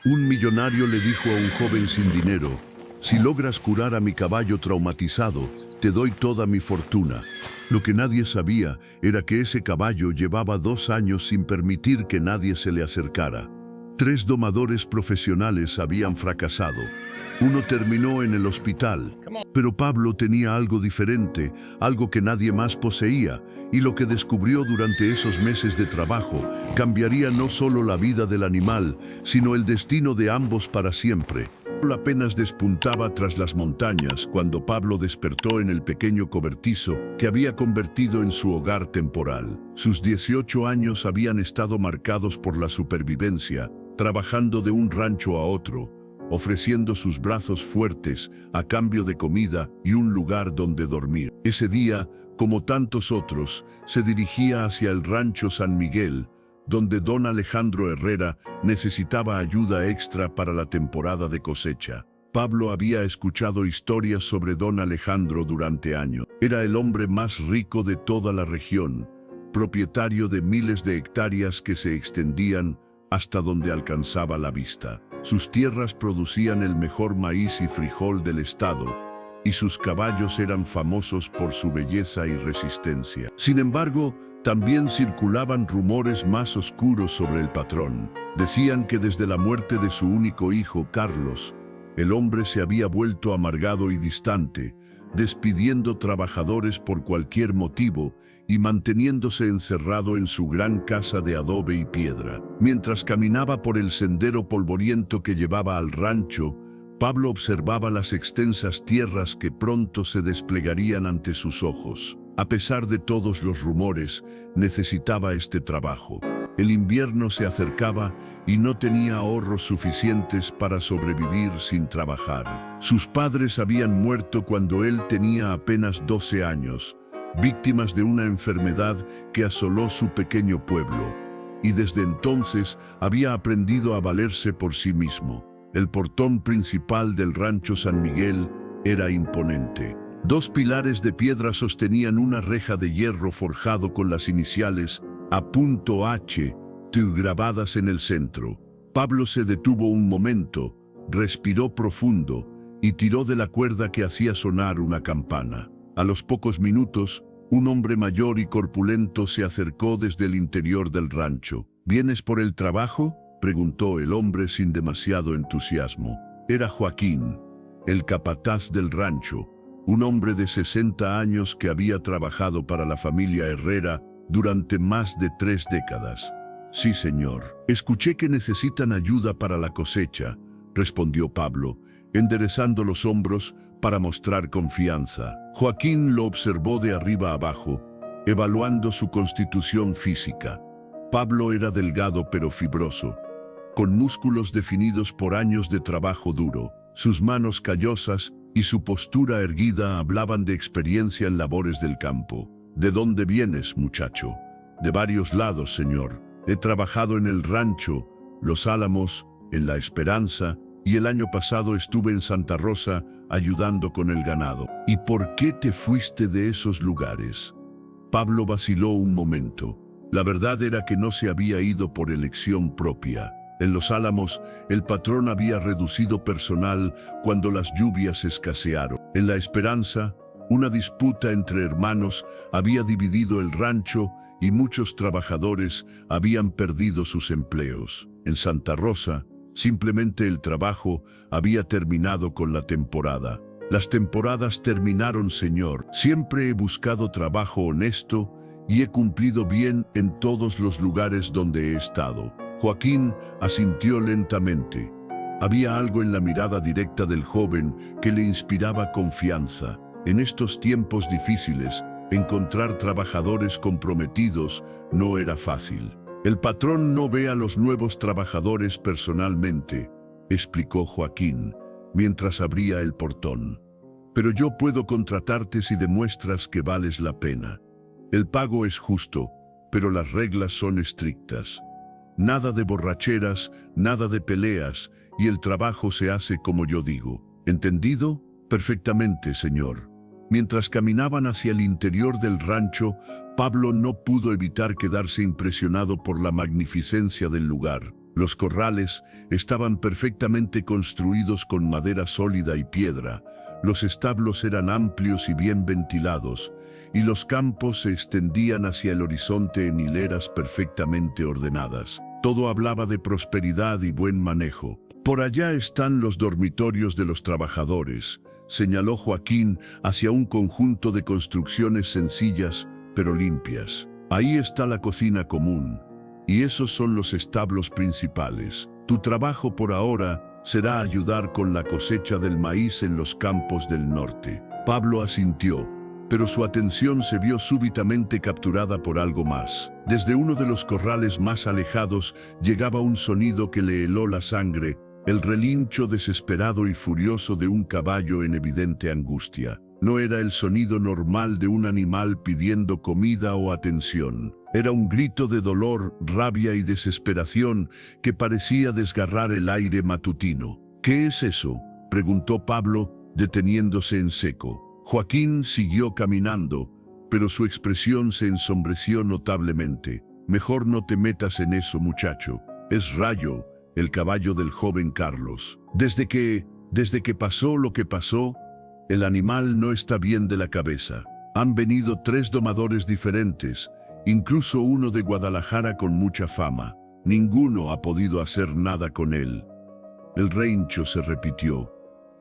Un millonario le dijo a un joven sin dinero: si logras curar a mi caballo traumatizado, te doy toda mi fortuna. Lo que nadie sabía era que ese caballo llevaba 2 años sin permitir que nadie se le acercara. 3 domadores profesionales habían fracasado. Uno terminó en el hospital, pero Pablo tenía algo diferente, algo que nadie más poseía, y lo que descubrió durante esos meses de trabajo cambiaría no solo la vida del animal, sino el destino de ambos para siempre. El sol apenas despuntaba tras las montañas cuando Pablo despertó en el pequeño cobertizo que había convertido en su hogar temporal. Sus 18 años habían estado marcados por la supervivencia, trabajando de un rancho a otro, ofreciendo sus brazos fuertes a cambio de comida y un lugar donde dormir. Ese día, como tantos otros, se dirigía hacia el rancho San Miguel, donde don Alejandro Herrera necesitaba ayuda extra para la temporada de cosecha. Pablo había escuchado historias sobre don Alejandro durante años. Era el hombre más rico de toda la región, propietario de miles de hectáreas que se extendían hasta donde alcanzaba la vista. Sus tierras producían el mejor maíz y frijol del estado, y sus caballos eran famosos por su belleza y resistencia. Sin embargo, también circulaban rumores más oscuros sobre el patrón. Decían que desde la muerte de su único hijo, Carlos, el hombre se había vuelto amargado y distante, despidiendo trabajadores por cualquier motivo y manteniéndose encerrado en su gran casa de adobe y piedra. Mientras caminaba por el sendero polvoriento que llevaba al rancho, Pablo observaba las extensas tierras que pronto se desplegarían ante sus ojos. A pesar de todos los rumores, necesitaba este trabajo. El invierno se acercaba y no tenía ahorros suficientes para sobrevivir sin trabajar. Sus padres habían muerto cuando él tenía apenas 12 años, víctimas de una enfermedad que asoló su pequeño pueblo, y desde entonces había aprendido a valerse por sí mismo. El portón principal del rancho San Miguel era imponente. 2 pilares de piedra sostenían una reja de hierro forjado con las iniciales A.H. grabadas en el centro. Pablo se detuvo un momento, respiró profundo y tiró de la cuerda que hacía sonar una campana. A los pocos minutos, un hombre mayor y corpulento se acercó desde el interior del rancho. ¿Vienes por el trabajo?, preguntó el hombre sin demasiado entusiasmo. Era Joaquín, el capataz del rancho, un hombre de 60 años que había trabajado para la familia Herrera durante más de 3 décadas. Sí, señor. Escuché que necesitan ayuda para la cosecha, respondió Pablo, enderezando los hombros para mostrar confianza. Joaquín lo observó de arriba abajo, evaluando su constitución física. Pablo era delgado pero fibroso, con músculos definidos por años de trabajo duro. Sus manos callosas y su postura erguida hablaban de experiencia en labores del campo. ¿De dónde vienes, muchacho? De varios lados, señor. He trabajado en el rancho, Los Álamos, en La Esperanza, y el año pasado estuve en Santa Rosa ayudando con el ganado. ¿Y por qué te fuiste de esos lugares? Pablo vaciló un momento. La verdad era que no se había ido por elección propia. En Los Álamos, el patrón había reducido personal cuando las lluvias escasearon. En La Esperanza, una disputa entre hermanos había dividido el rancho y muchos trabajadores habían perdido sus empleos. En Santa Rosa, simplemente el trabajo había terminado con la temporada. Las temporadas terminaron, señor. Siempre he buscado trabajo honesto y he cumplido bien en todos los lugares donde he estado. Joaquín asintió lentamente. Había algo en la mirada directa del joven que le inspiraba confianza. En estos tiempos difíciles, encontrar trabajadores comprometidos no era fácil. El patrón no ve a los nuevos trabajadores personalmente, explicó Joaquín, mientras abría el portón. Pero yo puedo contratarte si demuestras que vales la pena. El pago es justo, pero las reglas son estrictas. Nada de borracheras, nada de peleas, y el trabajo se hace como yo digo. ¿Entendido? Perfectamente, señor. Mientras caminaban hacia el interior del rancho, Pablo no pudo evitar quedarse impresionado por la magnificencia del lugar. Los corrales estaban perfectamente construidos con madera sólida y piedra, los establos eran amplios y bien ventilados, y los campos se extendían hacia el horizonte en hileras perfectamente ordenadas. Todo hablaba de prosperidad y buen manejo. «Por allá están los dormitorios de los trabajadores», señaló Joaquín hacia un conjunto de construcciones sencillas pero limpias. «Ahí está la cocina común, y esos son los establos principales. Tu trabajo por ahora será ayudar con la cosecha del maíz en los campos del norte». Pablo asintió, pero su atención se vio súbitamente capturada por algo más. Desde uno de los corrales más alejados llegaba un sonido que le heló la sangre, el relincho desesperado y furioso de un caballo en evidente angustia. No era el sonido normal de un animal pidiendo comida o atención. Era un grito de dolor, rabia y desesperación que parecía desgarrar el aire matutino. «¿Qué es eso?», preguntó Pablo, deteniéndose en seco. Joaquín siguió caminando, pero su expresión se ensombreció notablemente. «Mejor no te metas en eso, muchacho. Es Rayo, el caballo del joven Carlos. Desde que pasó lo que pasó, el animal no está bien de la cabeza. Han venido 3 domadores diferentes, incluso uno de Guadalajara con mucha fama. Ninguno ha podido hacer nada con él». El relincho se repitió,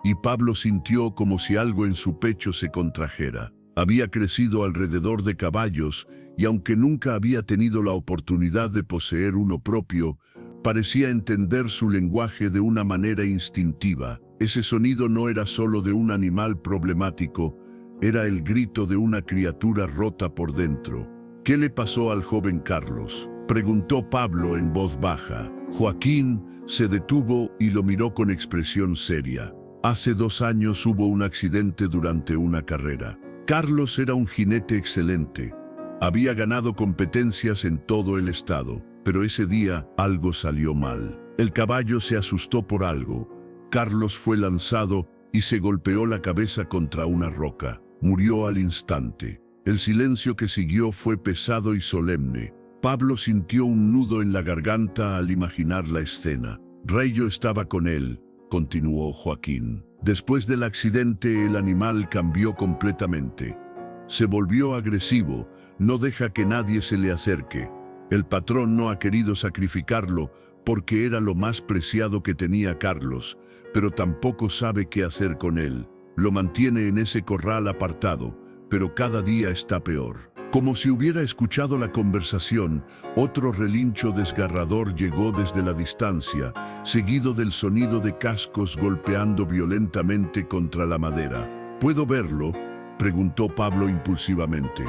y Pablo sintió como si algo en su pecho se contrajera. Había crecido alrededor de caballos, y aunque nunca había tenido la oportunidad de poseer uno propio, parecía entender su lenguaje de una manera instintiva. Ese sonido no era solo de un animal problemático, era el grito de una criatura rota por dentro. «¿Qué le pasó al joven Carlos?», preguntó Pablo en voz baja. Joaquín se detuvo y lo miró con expresión seria. «Hace 2 años hubo un accidente durante una carrera. Carlos era un jinete excelente. Había ganado competencias en todo el estado, pero ese día algo salió mal. El caballo se asustó por algo. Carlos fue lanzado y se golpeó la cabeza contra una roca. Murió al instante». El silencio que siguió fue pesado y solemne. Pablo sintió un nudo en la garganta al imaginar la escena. «Rayo estaba con él», continuó Joaquín. «Después del accidente el animal cambió completamente. Se volvió agresivo, no deja que nadie se le acerque. El patrón no ha querido sacrificarlo porque era lo más preciado que tenía Carlos, pero tampoco sabe qué hacer con él. Lo mantiene en ese corral apartado, pero cada día está peor». Como si hubiera escuchado la conversación, otro relincho desgarrador llegó desde la distancia, seguido del sonido de cascos golpeando violentamente contra la madera. «¿Puedo verlo?», preguntó Pablo impulsivamente.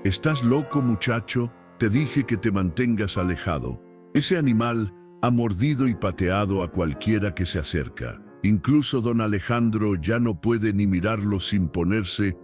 «¿Estás loco, muchacho? Te dije que te mantengas alejado. Ese animal ha mordido y pateado a cualquiera que se acerca. Incluso don Alejandro ya no puede ni mirarlo sin ponerse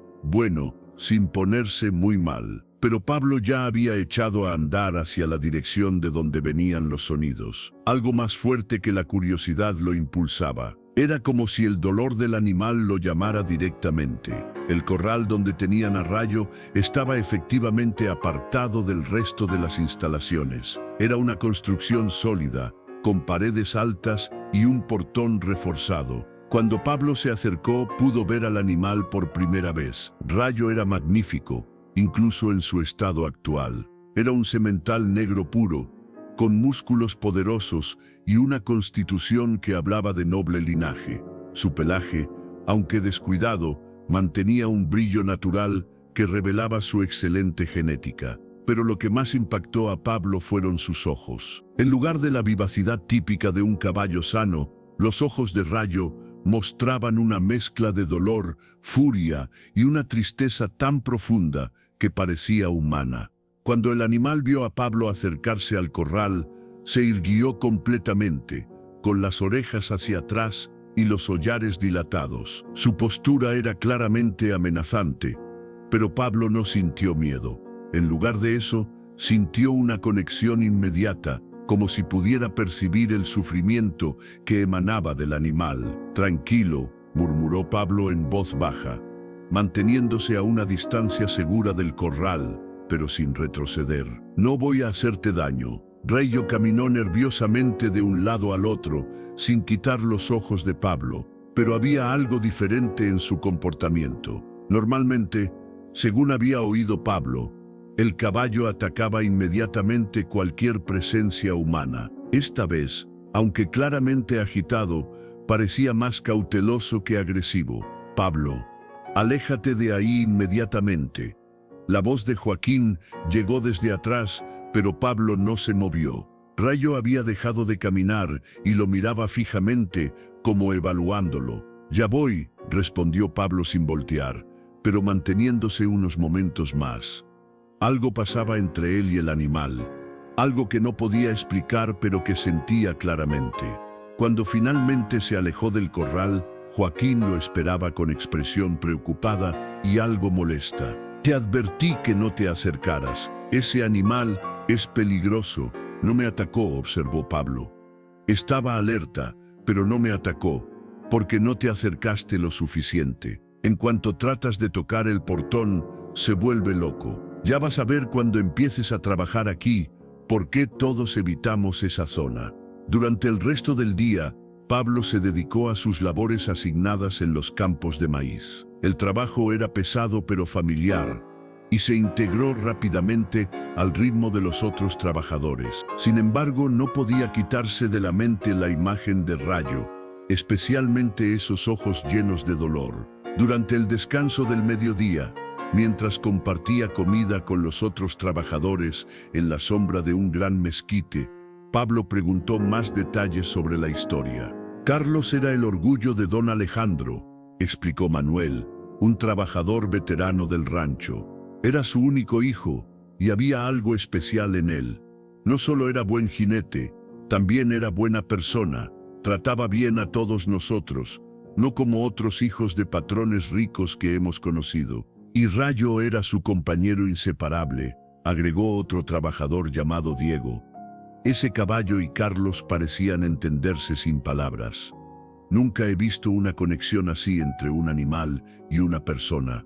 muy mal». Pero Pablo ya había echado a andar hacia la dirección de donde venían los sonidos. Algo más fuerte que la curiosidad lo impulsaba. Era como si el dolor del animal lo llamara directamente. El corral donde tenían a Rayo estaba efectivamente apartado del resto de las instalaciones. Era una construcción sólida, con paredes altas y un portón reforzado. Cuando Pablo se acercó, pudo ver al animal por primera vez. Rayo era magnífico, incluso en su estado actual. Era un semental negro puro, con músculos poderosos y una constitución que hablaba de noble linaje. Su pelaje, aunque descuidado, mantenía un brillo natural que revelaba su excelente genética. Pero lo que más impactó a Pablo fueron sus ojos. En lugar de la vivacidad típica de un caballo sano, los ojos de Rayo mostraban una mezcla de dolor, furia y una tristeza tan profunda que parecía humana. Cuando el animal vio a Pablo acercarse al corral, se irguió completamente, con las orejas hacia atrás y los hollares dilatados. Su postura era claramente amenazante, pero Pablo no sintió miedo. En lugar de eso, sintió una conexión inmediata, como si pudiera percibir el sufrimiento que emanaba del animal. «Tranquilo», murmuró Pablo en voz baja, manteniéndose a una distancia segura del corral, pero sin retroceder. «No voy a hacerte daño. Rayo caminó nerviosamente de un lado al otro, sin quitar los ojos de Pablo, pero había algo diferente en su comportamiento. Normalmente, según había oído Pablo, el caballo atacaba inmediatamente cualquier presencia humana. Esta vez, aunque claramente agitado, parecía más cauteloso que agresivo. «Pablo, aléjate de ahí inmediatamente». La voz de Joaquín llegó desde atrás, pero Pablo no se movió. Rayo había dejado de caminar y lo miraba fijamente, como evaluándolo. «Ya voy», respondió Pablo sin voltear, pero manteniéndose unos momentos más. Algo pasaba entre él y el animal, algo que no podía explicar pero que sentía claramente. Cuando finalmente se alejó del corral, Joaquín lo esperaba con expresión preocupada y algo molesta. «Te advertí que no te acercaras. Ese animal es peligroso». «No me atacó», observó Pablo. «Estaba alerta, pero no me atacó, porque no te acercaste lo suficiente. En cuanto tratas de tocar el portón, se vuelve loco. Ya vas a ver cuando empieces a trabajar aquí por qué todos evitamos esa zona». Durante el resto del día, Pablo se dedicó a sus labores asignadas en los campos de maíz. El trabajo era pesado pero familiar, y se integró rápidamente al ritmo de los otros trabajadores. Sin embargo, no podía quitarse de la mente la imagen de Rayo, especialmente esos ojos llenos de dolor. Durante el descanso del mediodía, mientras compartía comida con los otros trabajadores en la sombra de un gran mezquite, Pablo preguntó más detalles sobre la historia. «Carlos era el orgullo de don Alejandro», explicó Manuel, un trabajador veterano del rancho. «Era su único hijo, y había algo especial en él. No solo era buen jinete, también era buena persona, trataba bien a todos nosotros, no como otros hijos de patrones ricos que hemos conocido. Y Rayo era su compañero inseparable», agregó otro trabajador llamado Diego. Ese caballo y Carlos parecían entenderse sin palabras. «Nunca he visto una conexión así entre un animal y una persona».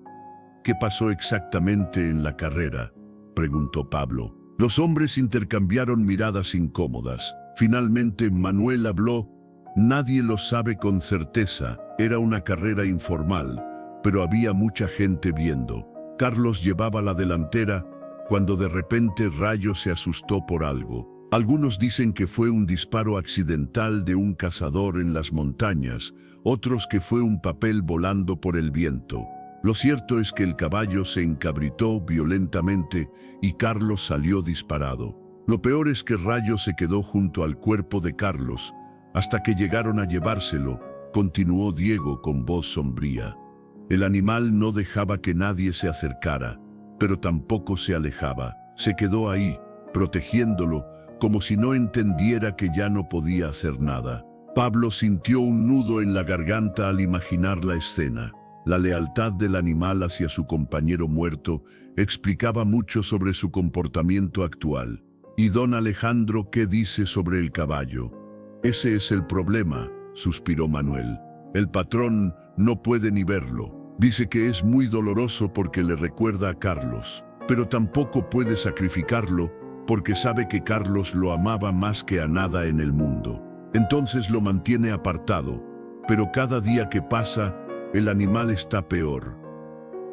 «¿Qué pasó exactamente en la carrera?», preguntó Pablo. Los hombres intercambiaron miradas incómodas. Finalmente Manuel habló. «Nadie lo sabe con certeza. Era una carrera informal, pero había mucha gente viendo. Carlos llevaba la delantera cuando de repente Rayo se asustó por algo. Algunos dicen que fue un disparo accidental de un cazador en las montañas, otros que fue un papel volando por el viento. Lo cierto es que el caballo se encabritó violentamente y Carlos salió disparado. Lo peor es que Rayo se quedó junto al cuerpo de Carlos hasta que llegaron a llevárselo», continuó Diego con voz sombría. «El animal no dejaba que nadie se acercara, pero tampoco se alejaba. Se quedó ahí, protegiéndolo, como si no entendiera que ya no podía hacer nada». Pablo sintió un nudo en la garganta al imaginar la escena. La lealtad del animal hacia su compañero muerto explicaba mucho sobre su comportamiento actual. «¿Y don Alejandro qué dice sobre el caballo?». «Ese es el problema», suspiró Manuel. «El patrón no puede ni verlo. Dice que es muy doloroso porque le recuerda a Carlos, pero tampoco puede sacrificarlo porque sabe que Carlos lo amaba más que a nada en el mundo. Entonces lo mantiene apartado, pero cada día que pasa, el animal está peor».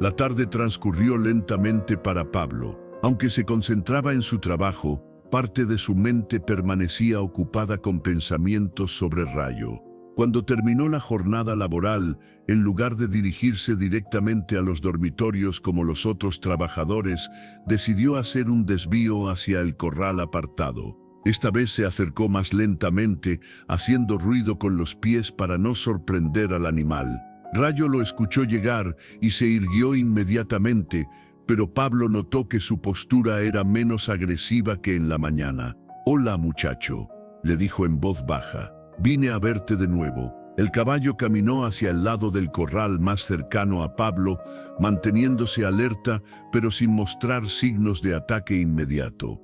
La tarde transcurrió lentamente para Pablo. Aunque se concentraba en su trabajo, parte de su mente permanecía ocupada con pensamientos sobre Rayo. Cuando terminó la jornada laboral, en lugar de dirigirse directamente a los dormitorios como los otros trabajadores, decidió hacer un desvío hacia el corral apartado. Esta vez se acercó más lentamente, haciendo ruido con los pies para no sorprender al animal. Rayo lo escuchó llegar y se irguió inmediatamente, pero Pablo notó que su postura era menos agresiva que en la mañana. «Hola, muchacho», le dijo en voz baja. «Vine a verte de nuevo». El caballo caminó hacia el lado del corral más cercano a Pablo, manteniéndose alerta, pero sin mostrar signos de ataque inmediato.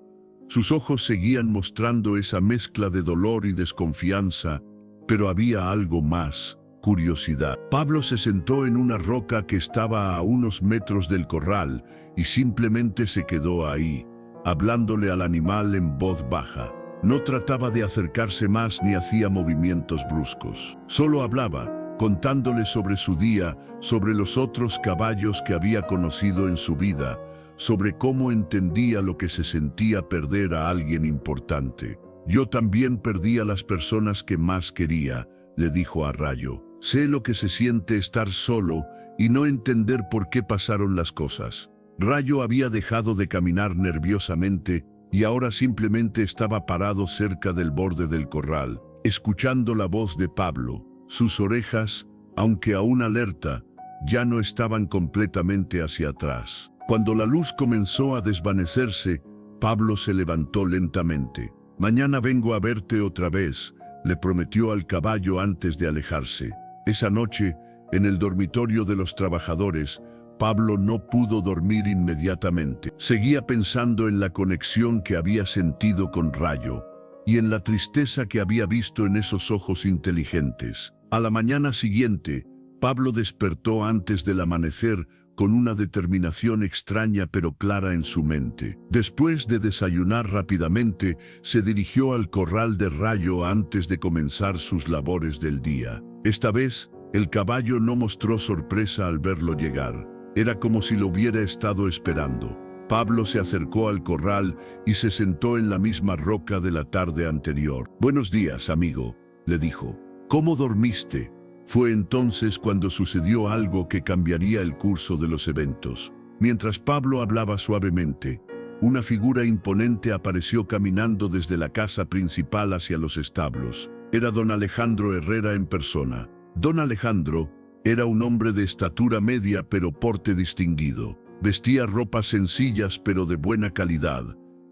Sus ojos seguían mostrando esa mezcla de dolor y desconfianza, pero había algo más: curiosidad. Pablo se sentó en una roca que estaba a unos metros del corral y simplemente se quedó ahí, hablándole al animal en voz baja. No trataba de acercarse más ni hacía movimientos bruscos. Solo hablaba, contándole sobre su día, sobre los otros caballos que había conocido en su vida, sobre cómo entendía lo que se sentía perder a alguien importante. Yo también perdí a las personas que más quería, le dijo a Rayo. Sé lo que se siente estar solo y no entender por qué pasaron las cosas. Rayo había dejado de caminar nerviosamente y ahora simplemente estaba parado cerca del borde del corral, escuchando la voz de Pablo. Sus orejas, aunque aún alerta, ya no estaban completamente hacia atrás. Cuando la luz comenzó a desvanecerse, Pablo se levantó lentamente. «Mañana vengo a verte otra vez», le prometió al caballo antes de alejarse. Esa noche, en el dormitorio de los trabajadores, Pablo no pudo dormir inmediatamente. Seguía pensando en la conexión que había sentido con Rayo y en la tristeza que había visto en esos ojos inteligentes. A la mañana siguiente, Pablo despertó antes del amanecer con una determinación extraña pero clara en su mente. Después de desayunar rápidamente, se dirigió al corral de Rayo antes de comenzar sus labores del día. Esta vez, el caballo no mostró sorpresa al verlo llegar. Era como si lo hubiera estado esperando. Pablo se acercó al corral y se sentó en la misma roca de la tarde anterior. «Buenos días, amigo», le dijo. «¿Cómo dormiste?» Fue entonces cuando sucedió algo que cambiaría el curso de los eventos. Mientras Pablo hablaba suavemente, una figura imponente apareció caminando desde la casa principal hacia los establos. Era don Alejandro Herrera en persona. Don Alejandro era un hombre de estatura media pero porte distinguido. Vestía ropas sencillas pero de buena calidad,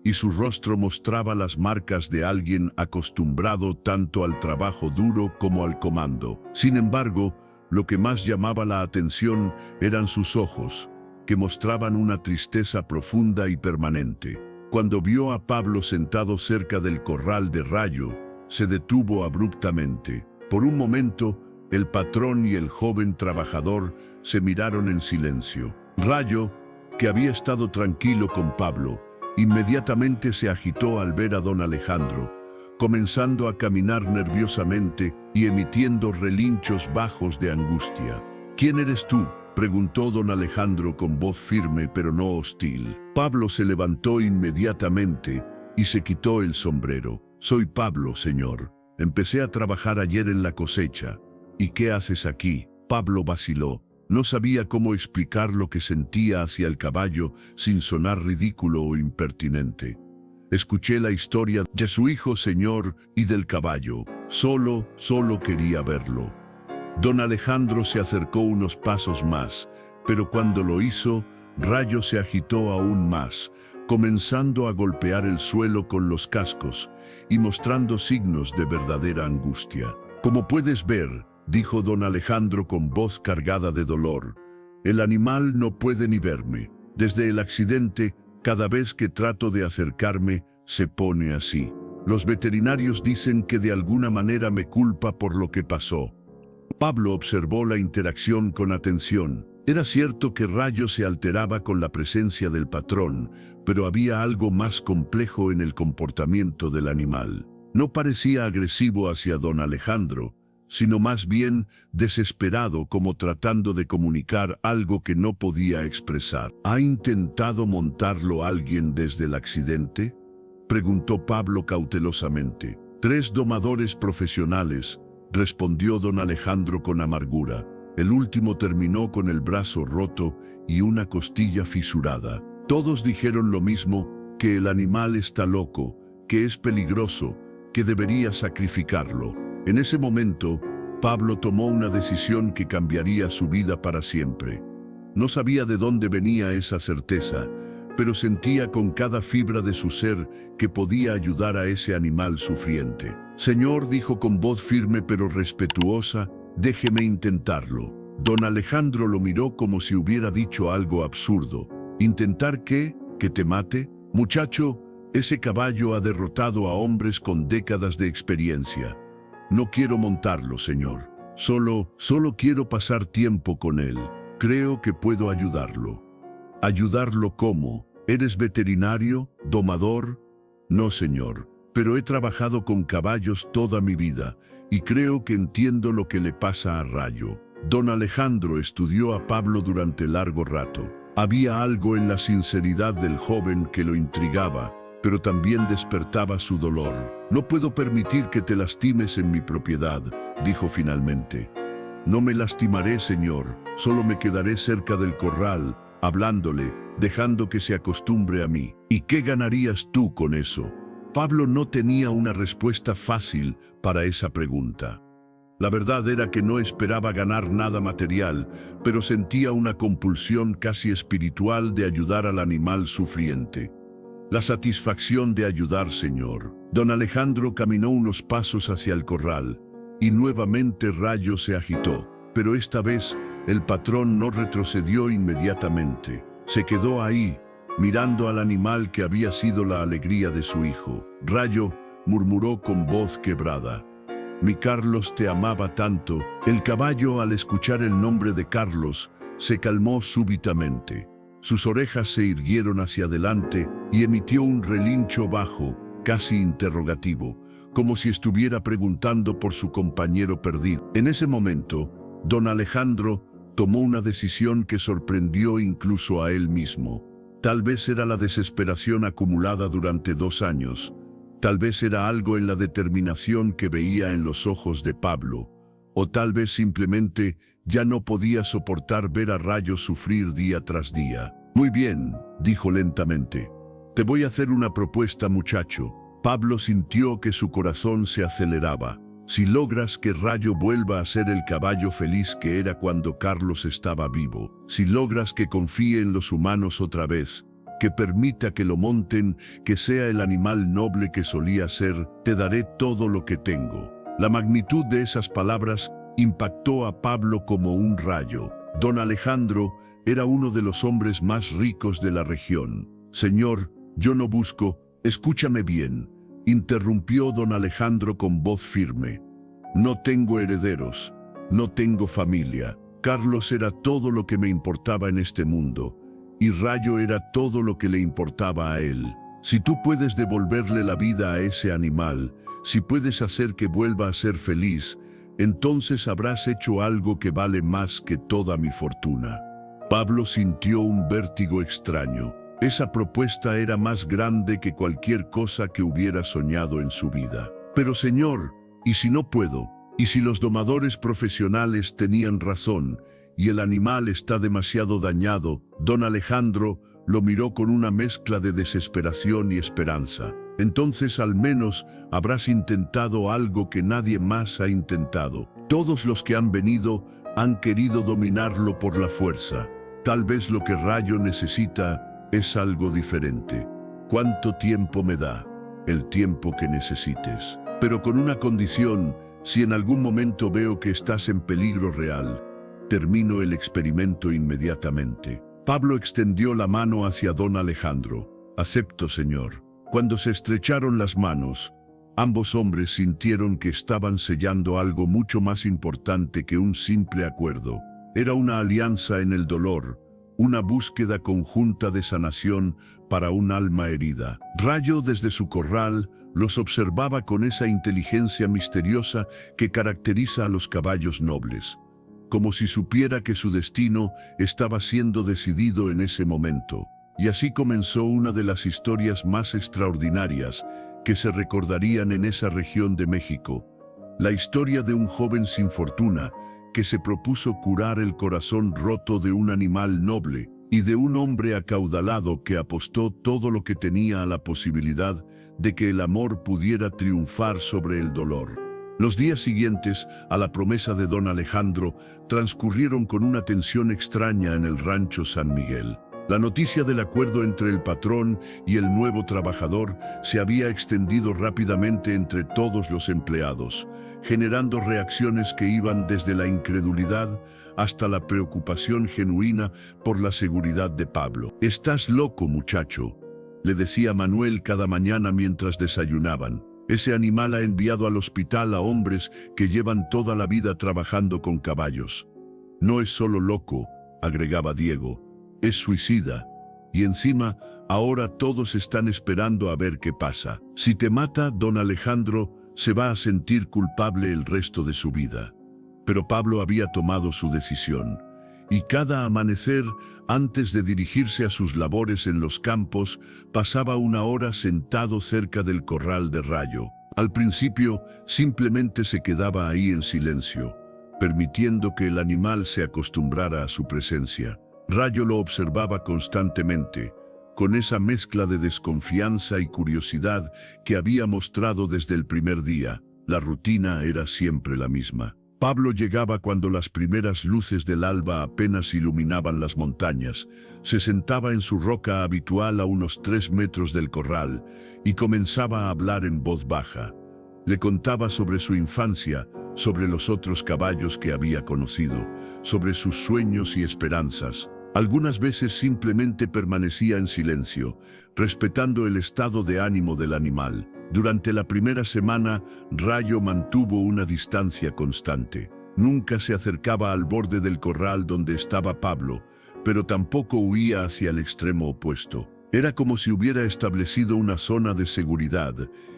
y su rostro mostraba las marcas de alguien acostumbrado tanto al trabajo duro como al comando. Sin embargo, lo que más llamaba la atención eran sus ojos, que mostraban una tristeza profunda y permanente. Cuando vio a Pablo sentado cerca del corral de Rayo, se detuvo abruptamente. Por un momento, el patrón y el joven trabajador se miraron en silencio. Rayo, que había estado tranquilo con Pablo, inmediatamente se agitó al ver a don Alejandro, comenzando a caminar nerviosamente y emitiendo relinchos bajos de angustia. «¿Quién eres tú?», preguntó don Alejandro con voz firme pero no hostil. Pablo se levantó inmediatamente y se quitó el sombrero. «Soy Pablo, señor. Empecé a trabajar ayer en la cosecha». «¿Y qué haces aquí?». Pablo vaciló. No sabía cómo explicar lo que sentía hacia el caballo sin sonar ridículo o impertinente. «Escuché la historia de su hijo, señor, y del caballo. Solo quería verlo». Don Alejandro se acercó unos pasos más, pero cuando lo hizo, Rayo se agitó aún más, comenzando a golpear el suelo con los cascos y mostrando signos de verdadera angustia. «Como puedes ver», dijo don Alejandro con voz cargada de dolor, «el animal no puede ni verme. Desde el accidente, cada vez que trato de acercarme, se pone así. Los veterinarios dicen que de alguna manera me culpa por lo que pasó». Pablo observó la interacción con atención. Era cierto que Rayo se alteraba con la presencia del patrón, pero había algo más complejo en el comportamiento del animal. No parecía agresivo hacia don Alejandro, sino más bien desesperado, como tratando de comunicar algo que no podía expresar. «¿Ha intentado montarlo alguien desde el accidente?», preguntó Pablo cautelosamente. «3 domadores profesionales», respondió don Alejandro con amargura. «El último terminó con el brazo roto y una costilla fisurada. Todos dijeron lo mismo, que el animal está loco, que es peligroso, que debería sacrificarlo». En ese momento, Pablo tomó una decisión que cambiaría su vida para siempre. No sabía de dónde venía esa certeza, pero sentía con cada fibra de su ser que podía ayudar a ese animal sufriente. «Señor», dijo con voz firme pero respetuosa, «déjeme intentarlo». Don Alejandro lo miró como si hubiera dicho algo absurdo. «¿Intentar qué? ¿Que te mate? Muchacho, ese caballo ha derrotado a hombres con décadas de experiencia. No quiero montarlo, señor. Solo quiero pasar tiempo con él. Creo que puedo ayudarlo». «¿Ayudarlo cómo?», ¿Eres veterinario? ¿Domador? No, señor, pero he trabajado con caballos toda mi vida y creo que entiendo lo que le pasa a Rayo. Don Alejandro estudió a Pablo durante largo rato. Había algo en la sinceridad del joven que lo intrigaba, pero también despertaba su dolor. No puedo permitir que te lastimes en mi propiedad, dijo finalmente. No me lastimaré, señor, solo me quedaré cerca del corral, hablándole, dejando que se acostumbre a mí. ¿Y qué ganarías tú con eso? Pablo no tenía una respuesta fácil para esa pregunta. La verdad era que no esperaba ganar nada material, pero sentía una compulsión casi espiritual de ayudar al animal sufriente. La satisfacción de ayudar, señor. Don Alejandro caminó unos pasos hacia el corral, y nuevamente Rayo se agitó, pero esta vez el patrón no retrocedió inmediatamente. Se quedó ahí, mirando al animal que había sido la alegría de su hijo. Rayo murmuró con voz quebrada: «Mi Carlos te amaba tanto». El caballo, al escuchar el nombre de Carlos, se calmó súbitamente. Sus orejas se irguieron hacia adelante y emitió un relincho bajo, casi interrogativo, como si estuviera preguntando por su compañero perdido. En ese momento, don Alejandro tomó una decisión que sorprendió incluso a él mismo. Tal vez era la desesperación acumulada durante 2 años. Tal vez era algo en la determinación que veía en los ojos de Pablo. O tal vez simplemente ya no podía soportar ver a Rayo sufrir día tras día. «Muy bien», dijo lentamente. «Te voy a hacer una propuesta, muchacho». Pablo sintió que su corazón se aceleraba. «Si logras que Rayo vuelva a ser el caballo feliz que era cuando Carlos estaba vivo, si logras que confíe en los humanos otra vez, que permita que lo monten, que sea el animal noble que solía ser, te daré todo lo que tengo». La magnitud de esas palabras impactó a Pablo como un rayo. Don Alejandro era uno de los hombres más ricos de la región. «Señor, yo no busco». «Escúchame bien», interrumpió don Alejandro con voz firme. «No tengo herederos, no tengo familia. Carlos era todo lo que me importaba en este mundo, y Rayo era todo lo que le importaba a él. Si tú puedes devolverle la vida a ese animal, si puedes hacer que vuelva a ser feliz, entonces habrás hecho algo que vale más que toda mi fortuna». Pablo sintió un vértigo extraño. Esa propuesta era más grande que cualquier cosa que hubiera soñado en su vida. «Pero señor, ¿y si no puedo? ¿Y si los domadores profesionales tenían razón y el animal está demasiado dañado?» Don Alejandro lo miró con una mezcla de desesperación y esperanza. «Entonces al menos habrás intentado algo que nadie más ha intentado. Todos los que han venido han querido dominarlo por la fuerza. Tal vez lo que Rayo necesita es algo diferente. ¿Cuánto tiempo me da?» «El tiempo que necesites. Pero con una condición: si en algún momento veo que estás en peligro real, termino el experimento inmediatamente». Pablo extendió la mano hacia don Alejandro. «Acepto, señor». Cuando se estrecharon las manos, ambos hombres sintieron que estaban sellando algo mucho más importante que un simple acuerdo. Era una alianza en el dolor, una búsqueda conjunta de sanación para un alma herida. Rayo, desde su corral, los observaba con esa inteligencia misteriosa que caracteriza a los caballos nobles, como si supiera que su destino estaba siendo decidido en ese momento. Y así comenzó una de las historias más extraordinarias que se recordarían en esa región de México. La historia de un joven sin fortuna que se propuso curar el corazón roto de un animal noble y de un hombre acaudalado que apostó todo lo que tenía a la posibilidad de que el amor pudiera triunfar sobre el dolor. Los días siguientes a la promesa de don Alejandro transcurrieron con una tensión extraña en el rancho San Miguel. La noticia del acuerdo entre el patrón y el nuevo trabajador se había extendido rápidamente entre todos los empleados, generando reacciones que iban desde la incredulidad hasta la preocupación genuina por la seguridad de Pablo. «Estás loco, muchacho», le decía Manuel cada mañana mientras desayunaban. «Ese animal ha enviado al hospital a hombres que llevan toda la vida trabajando con caballos». «No es solo loco», agregaba Diego, «es suicida». Y encima, ahora todos están esperando a ver qué pasa. Si te mata, don Alejandro se va a sentir culpable el resto de su vida. Pero Pablo había tomado su decisión. Y cada amanecer, antes de dirigirse a sus labores en los campos, pasaba una hora sentado cerca del corral de Rayo. Al principio, simplemente se quedaba ahí en silencio, permitiendo que el animal se acostumbrara a su presencia. Rayo lo observaba constantemente, con esa mezcla de desconfianza y curiosidad que había mostrado desde el primer día. La rutina era siempre la misma. Pablo llegaba cuando las primeras luces del alba apenas iluminaban las montañas, se sentaba en su roca habitual a unos 3 metros del corral y comenzaba a hablar en voz baja. Le contaba sobre su infancia, sobre los otros caballos que había conocido, sobre sus sueños y esperanzas. Algunas veces simplemente permanecía en silencio, respetando el estado de ánimo del animal. Durante la primera semana, Rayo mantuvo una distancia constante. Nunca se acercaba al borde del corral donde estaba Pablo, pero tampoco huía hacia el extremo opuesto. Era como si hubiera establecido una zona de seguridad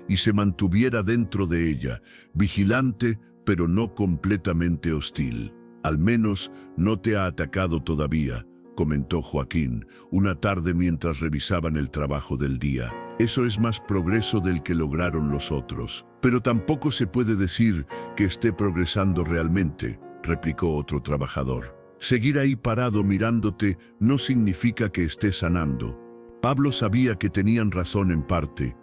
y se mantuviera dentro de ella, vigilante, pero no completamente hostil. Al menos no te ha atacado todavía, comentó Joaquín, una tarde mientras revisaban el trabajo del día. Eso es más progreso del que lograron los otros. Pero tampoco se puede decir que esté progresando realmente, replicó otro trabajador. Seguir ahí parado mirándote no significa que esté sanando. Pablo sabía que tenían razón en parte,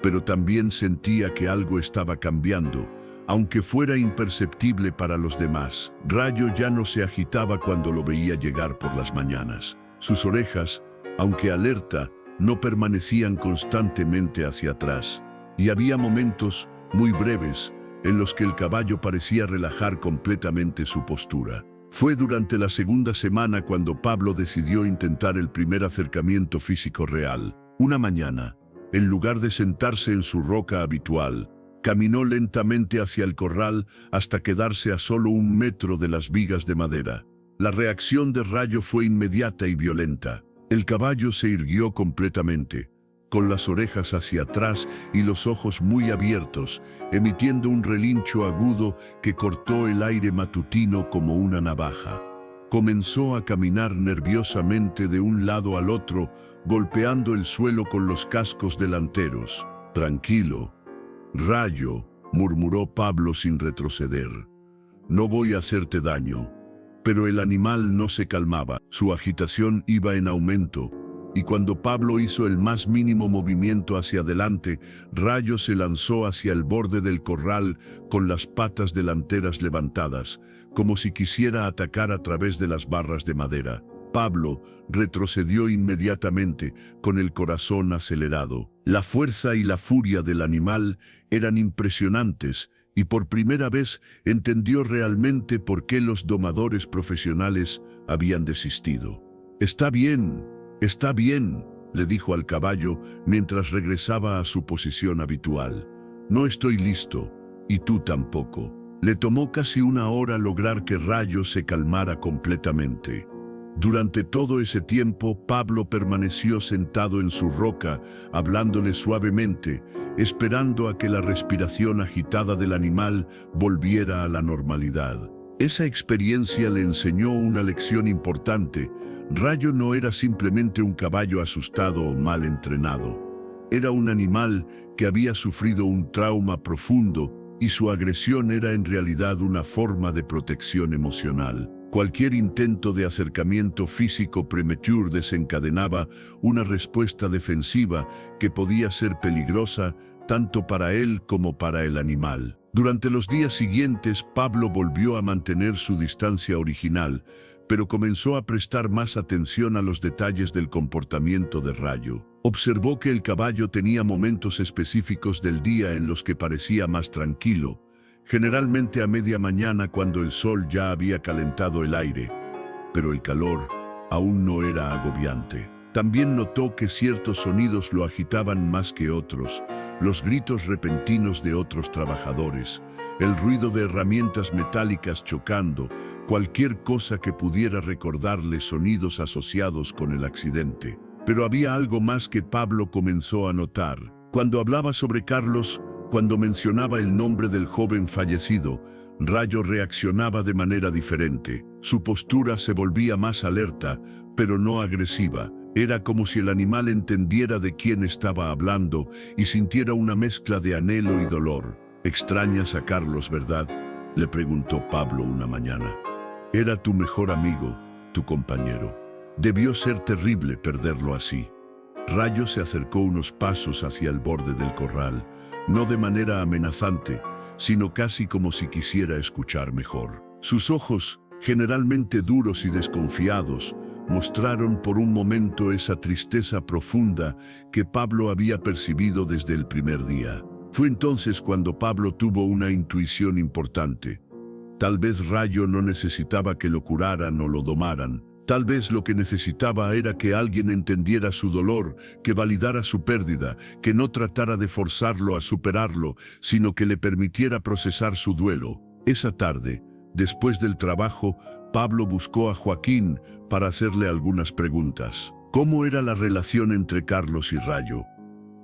pero también sentía que algo estaba cambiando, aunque fuera imperceptible para los demás. Rayo ya no se agitaba cuando lo veía llegar por las mañanas. Sus orejas, aunque alerta, no permanecían constantemente hacia atrás, y había momentos, muy breves, en los que el caballo parecía relajar completamente su postura. Fue durante la segunda semana cuando Pablo decidió intentar el primer acercamiento físico real. Una mañana, en lugar de sentarse en su roca habitual, caminó lentamente hacia el corral hasta quedarse a solo 1 metro de las vigas de madera. La reacción de Rayo fue inmediata y violenta. El caballo se irguió completamente, con las orejas hacia atrás y los ojos muy abiertos, emitiendo un relincho agudo que cortó el aire matutino como una navaja. Comenzó a caminar nerviosamente de un lado al otro, golpeando el suelo con los cascos delanteros. «Tranquilo, Rayo», murmuró Pablo sin retroceder. «No voy a hacerte daño». Pero el animal no se calmaba, su agitación iba en aumento, y cuando Pablo hizo el más mínimo movimiento hacia adelante, Rayo se lanzó hacia el borde del corral con las patas delanteras levantadas, como si quisiera atacar a través de las barras de madera. Pablo retrocedió inmediatamente, con el corazón acelerado. La fuerza y la furia del animal eran impresionantes, y por primera vez entendió realmente por qué los domadores profesionales habían desistido. Está bien, le dijo al caballo mientras regresaba a su posición habitual. No estoy listo, y tú tampoco. Le tomó casi 1 hora lograr que Rayo se calmara completamente. Durante todo ese tiempo, Pablo permaneció sentado en su roca, hablándole suavemente, esperando a que la respiración agitada del animal volviera a la normalidad. Esa experiencia le enseñó una lección importante. Rayo no era simplemente un caballo asustado o mal entrenado. Era un animal que había sufrido un trauma profundo y su agresión era en realidad una forma de protección emocional. Cualquier intento de acercamiento físico prematuro desencadenaba una respuesta defensiva que podía ser peligrosa tanto para él como para el animal. Durante los días siguientes, Pablo volvió a mantener su distancia original, pero comenzó a prestar más atención a los detalles del comportamiento de Rayo. Observó que el caballo tenía momentos específicos del día en los que parecía más tranquilo, generalmente a media mañana cuando el sol ya había calentado el aire, pero el calor aún no era agobiante. También notó que ciertos sonidos lo agitaban más que otros, los gritos repentinos de otros trabajadores, el ruido de herramientas metálicas chocando, cualquier cosa que pudiera recordarle sonidos asociados con el accidente. Pero había algo más que Pablo comenzó a notar. Cuando hablaba sobre Carlos, cuando mencionaba el nombre del joven fallecido, Rayo reaccionaba de manera diferente. Su postura se volvía más alerta, pero no agresiva. Era como si el animal entendiera de quién estaba hablando y sintiera una mezcla de anhelo y dolor. «¿Extrañas a Carlos, verdad?», le preguntó Pablo una mañana. «Era tu mejor amigo, tu compañero. Debió ser terrible perderlo así». Rayo se acercó unos pasos hacia el borde del corral, no de manera amenazante, sino casi como si quisiera escuchar mejor. Sus ojos, generalmente duros y desconfiados, mostraron por un momento esa tristeza profunda que Pablo había percibido desde el primer día. Fue entonces cuando Pablo tuvo una intuición importante. Tal vez Rayo no necesitaba que lo curaran o lo domaran. Tal vez lo que necesitaba era que alguien entendiera su dolor, que validara su pérdida, que no tratara de forzarlo a superarlo, sino que le permitiera procesar su duelo. Esa tarde, después del trabajo, Pablo buscó a Joaquín para hacerle algunas preguntas. «¿Cómo era la relación entre Carlos y Rayo?»,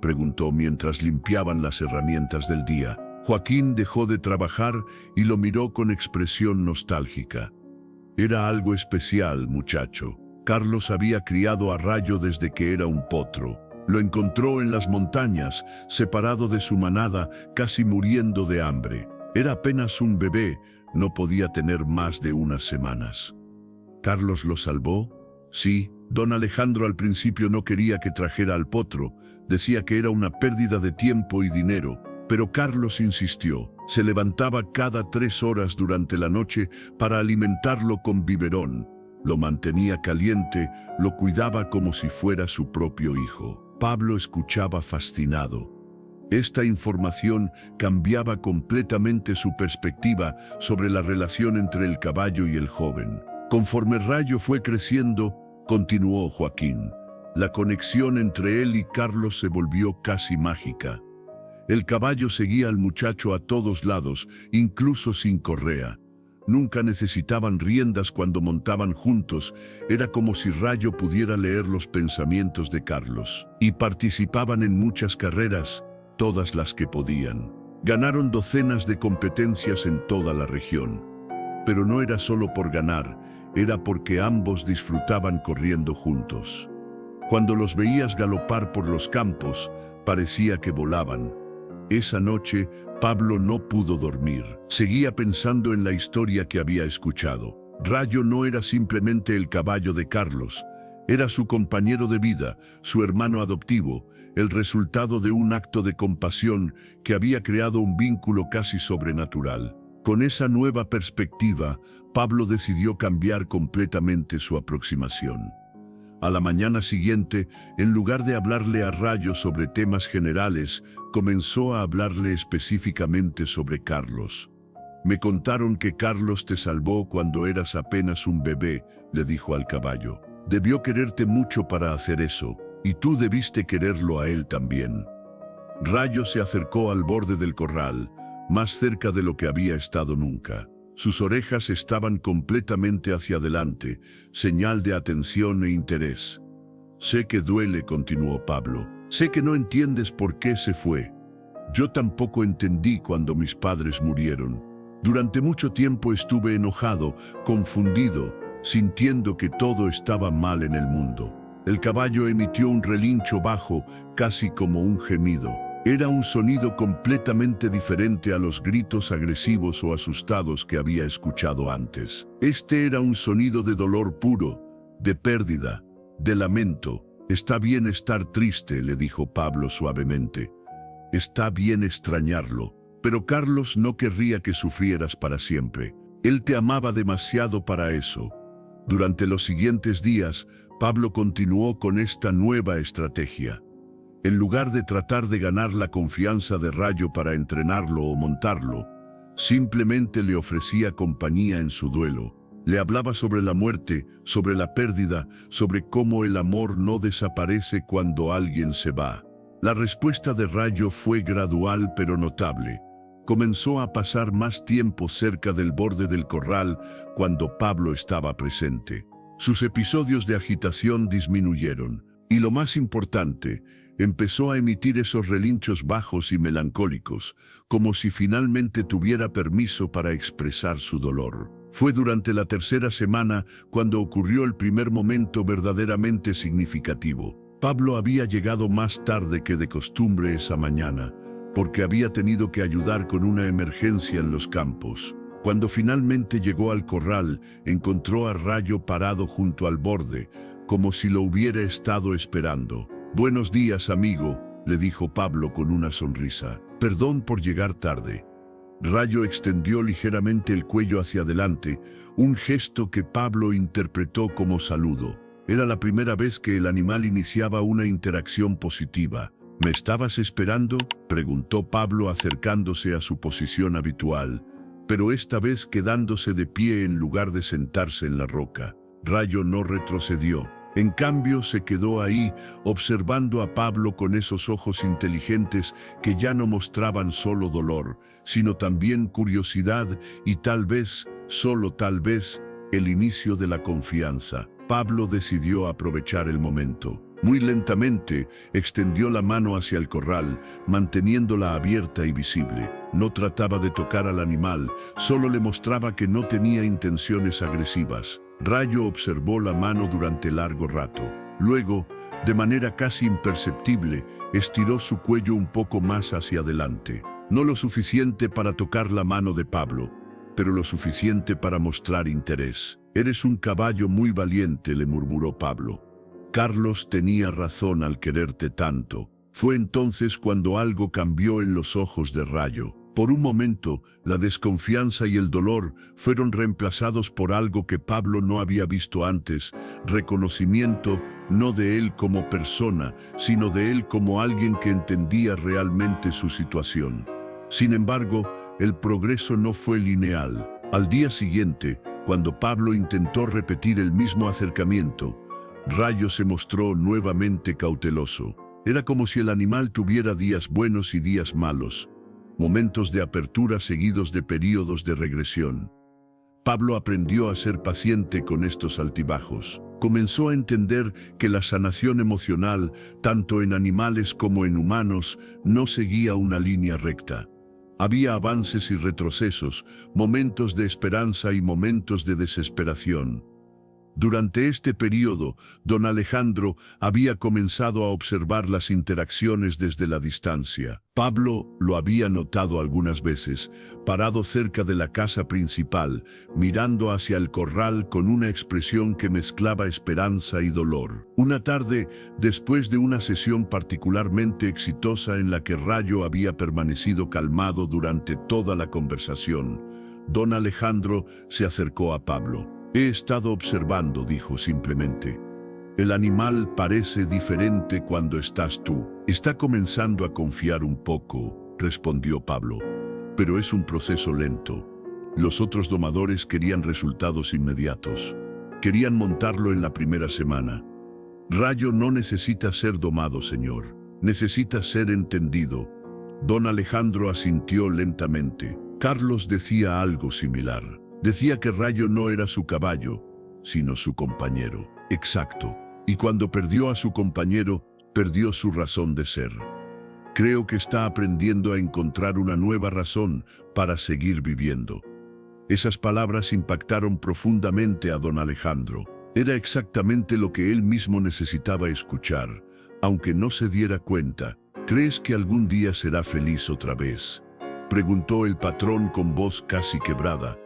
preguntó mientras limpiaban las herramientas del día. Joaquín dejó de trabajar y lo miró con expresión nostálgica. «Era algo especial, muchacho. Carlos había criado a Rayo desde que era un potro. Lo encontró en las montañas, separado de su manada, casi muriendo de hambre. Era apenas un bebé, no podía tener más de unas semanas. ¿Carlos lo salvó? Sí, don Alejandro al principio no quería que trajera al potro, decía que era una pérdida de tiempo y dinero, pero Carlos insistió. Se levantaba cada 3 horas durante la noche para alimentarlo con biberón. Lo mantenía caliente, lo cuidaba como si fuera su propio hijo. Pablo escuchaba fascinado. Esta información cambiaba completamente su perspectiva sobre la relación entre el caballo y el joven. Conforme Rayo fue creciendo, continuó Joaquín, la conexión entre él y Carlos se volvió casi mágica. El caballo seguía al muchacho a todos lados, incluso sin correa. Nunca necesitaban riendas cuando montaban juntos, era como si Rayo pudiera leer los pensamientos de Carlos. Y participaban en muchas carreras, todas las que podían. Ganaron docenas de competencias en toda la región. Pero no era solo por ganar, era porque ambos disfrutaban corriendo juntos. Cuando los veías galopar por los campos, parecía que volaban. Esa noche, Pablo no pudo dormir. Seguía pensando en la historia que había escuchado. Rayo no era simplemente el caballo de Carlos, era su compañero de vida, su hermano adoptivo, el resultado de un acto de compasión que había creado un vínculo casi sobrenatural. Con esa nueva perspectiva, Pablo decidió cambiar completamente su aproximación. A la mañana siguiente, en lugar de hablarle a Rayo sobre temas generales, comenzó a hablarle específicamente sobre Carlos. «Me contaron que Carlos te salvó cuando eras apenas un bebé», le dijo al caballo. «Debió quererte mucho para hacer eso, y tú debiste quererlo a él también». Rayo se acercó al borde del corral, más cerca de lo que había estado nunca. Sus orejas estaban completamente hacia adelante, señal de atención e interés. «Sé que duele», continuó Pablo. «Sé que no entiendes por qué se fue. Yo tampoco entendí cuando mis padres murieron. Durante mucho tiempo estuve enojado, confundido, sintiendo que todo estaba mal en el mundo». El caballo emitió un relincho bajo, casi como un gemido. Era un sonido completamente diferente a los gritos agresivos o asustados que había escuchado antes. Este era un sonido de dolor puro, de pérdida, de lamento. «Está bien estar triste», le dijo Pablo suavemente. «Está bien extrañarlo, pero Carlos no querría que sufrieras para siempre. Él te amaba demasiado para eso». Durante los siguientes días, Pablo continuó con esta nueva estrategia. En lugar de tratar de ganar la confianza de Rayo para entrenarlo o montarlo, simplemente le ofrecía compañía en su duelo. Le hablaba sobre la muerte, sobre la pérdida, sobre cómo el amor no desaparece cuando alguien se va. La respuesta de Rayo fue gradual pero notable. Comenzó a pasar más tiempo cerca del borde del corral cuando Pablo estaba presente. Sus episodios de agitación disminuyeron. Y lo más importante, empezó a emitir esos relinchos bajos y melancólicos, como si finalmente tuviera permiso para expresar su dolor. Fue durante la tercera semana cuando ocurrió el primer momento verdaderamente significativo. Pablo había llegado más tarde que de costumbre esa mañana, porque había tenido que ayudar con una emergencia en los campos. Cuando finalmente llegó al corral, encontró a Rayo parado junto al borde, como si lo hubiera estado esperando. «Buenos días, amigo», le dijo Pablo con una sonrisa. «Perdón por llegar tarde». Rayo extendió ligeramente el cuello hacia adelante, un gesto que Pablo interpretó como saludo. Era la primera vez que el animal iniciaba una interacción positiva. «¿Me estabas esperando?», preguntó Pablo acercándose a su posición habitual, pero esta vez quedándose de pie en lugar de sentarse en la roca. Rayo no retrocedió. En cambio, se quedó ahí, observando a Pablo con esos ojos inteligentes que ya no mostraban solo dolor, sino también curiosidad y tal vez, solo tal vez, el inicio de la confianza. Pablo decidió aprovechar el momento. Muy lentamente, extendió la mano hacia el corral, manteniéndola abierta y visible. No trataba de tocar al animal, solo le mostraba que no tenía intenciones agresivas. Rayo observó la mano durante largo rato. Luego, de manera casi imperceptible, estiró su cuello un poco más hacia adelante. No lo suficiente para tocar la mano de Pablo, pero lo suficiente para mostrar interés. «Eres un caballo muy valiente», le murmuró Pablo. «Carlos tenía razón al quererte tanto». Fue entonces cuando algo cambió en los ojos de Rayo. Por un momento, la desconfianza y el dolor fueron reemplazados por algo que Pablo no había visto antes: reconocimiento, no de él como persona, sino de él como alguien que entendía realmente su situación. Sin embargo, el progreso no fue lineal. Al día siguiente, cuando Pablo intentó repetir el mismo acercamiento, Rayo se mostró nuevamente cauteloso. Era como si el animal tuviera días buenos y días malos, momentos de apertura seguidos de períodos de regresión. Pablo aprendió a ser paciente con estos altibajos. Comenzó a entender que la sanación emocional, tanto en animales como en humanos, no seguía una línea recta. Había avances y retrocesos, momentos de esperanza y momentos de desesperación. Durante este período, don Alejandro había comenzado a observar las interacciones desde la distancia. Pablo lo había notado algunas veces, parado cerca de la casa principal, mirando hacia el corral con una expresión que mezclaba esperanza y dolor. Una tarde, después de una sesión particularmente exitosa en la que Rayo había permanecido calmado durante toda la conversación, don Alejandro se acercó a Pablo. «He estado observando», dijo simplemente. «El animal parece diferente cuando estás tú». «Está comenzando a confiar un poco», respondió Pablo. «Pero es un proceso lento. Los otros domadores querían resultados inmediatos. Querían montarlo en la primera semana. Rayo no necesita ser domado, señor. Necesita ser entendido». Don Alejandro asintió lentamente. Carlos decía algo similar. Decía que Rayo no era su caballo, sino su compañero. Exacto. Y cuando perdió a su compañero, perdió su razón de ser. Creo que está aprendiendo a encontrar una nueva razón para seguir viviendo. Esas palabras impactaron profundamente a don Alejandro. Era exactamente lo que él mismo necesitaba escuchar, aunque no se diera cuenta. «¿Crees que algún día será feliz otra vez?», preguntó el patrón con voz casi quebrada.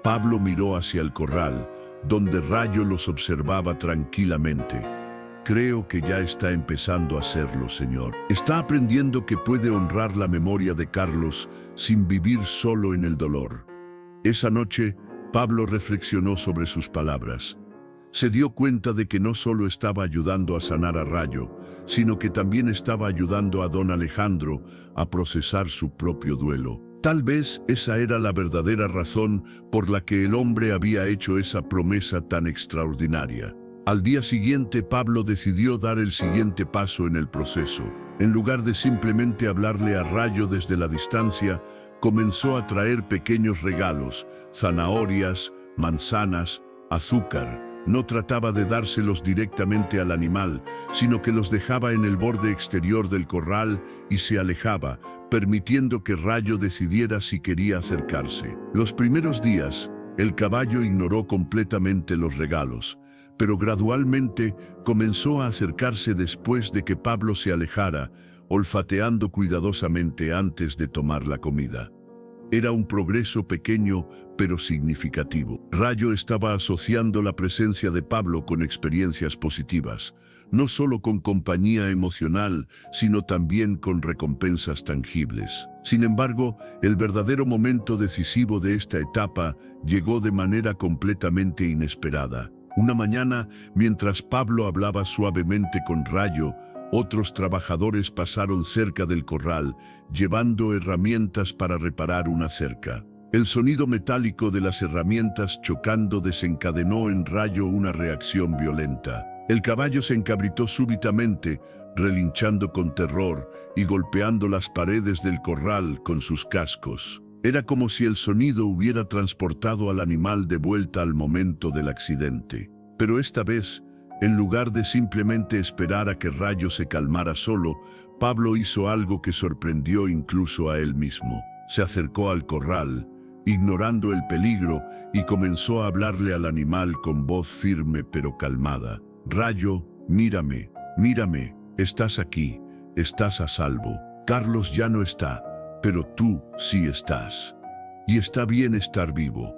Pablo miró hacia el corral, donde Rayo los observaba tranquilamente. «Creo que ya está empezando a hacerlo, señor. Está aprendiendo que puede honrar la memoria de Carlos sin vivir solo en el dolor». Esa noche, Pablo reflexionó sobre sus palabras. Se dio cuenta de que no solo estaba ayudando a sanar a Rayo, sino que también estaba ayudando a don Alejandro a procesar su propio duelo. Tal vez esa era la verdadera razón por la que el hombre había hecho esa promesa tan extraordinaria. Al día siguiente, Pablo decidió dar el siguiente paso en el proceso. En lugar de simplemente hablarle a Rayo desde la distancia, comenzó a traer pequeños regalos: zanahorias, manzanas, azúcar. No trataba de dárselos directamente al animal, sino que los dejaba en el borde exterior del corral y se alejaba, permitiendo que Rayo decidiera si quería acercarse. Los primeros días, el caballo ignoró completamente los regalos, pero gradualmente comenzó a acercarse después de que Pablo se alejara, olfateando cuidadosamente antes de tomar la comida. Era un progreso pequeño, pero significativo. Rayo estaba asociando la presencia de Pablo con experiencias positivas, no solo con compañía emocional, sino también con recompensas tangibles. Sin embargo, el verdadero momento decisivo de esta etapa llegó de manera completamente inesperada. Una mañana, mientras Pablo hablaba suavemente con Rayo, otros trabajadores pasaron cerca del corral, llevando herramientas para reparar una cerca. El sonido metálico de las herramientas chocando desencadenó en Rayo una reacción violenta. El caballo se encabritó súbitamente, relinchando con terror y golpeando las paredes del corral con sus cascos. Era como si el sonido hubiera transportado al animal de vuelta al momento del accidente. Pero esta vez, en lugar de simplemente esperar a que Rayo se calmara solo, Pablo hizo algo que sorprendió incluso a él mismo. Se acercó al corral, ignorando el peligro, y comenzó a hablarle al animal con voz firme pero calmada. Rayo, mírame, mírame, estás aquí, estás a salvo. Carlos ya no está, pero tú sí estás. Y está bien estar vivo.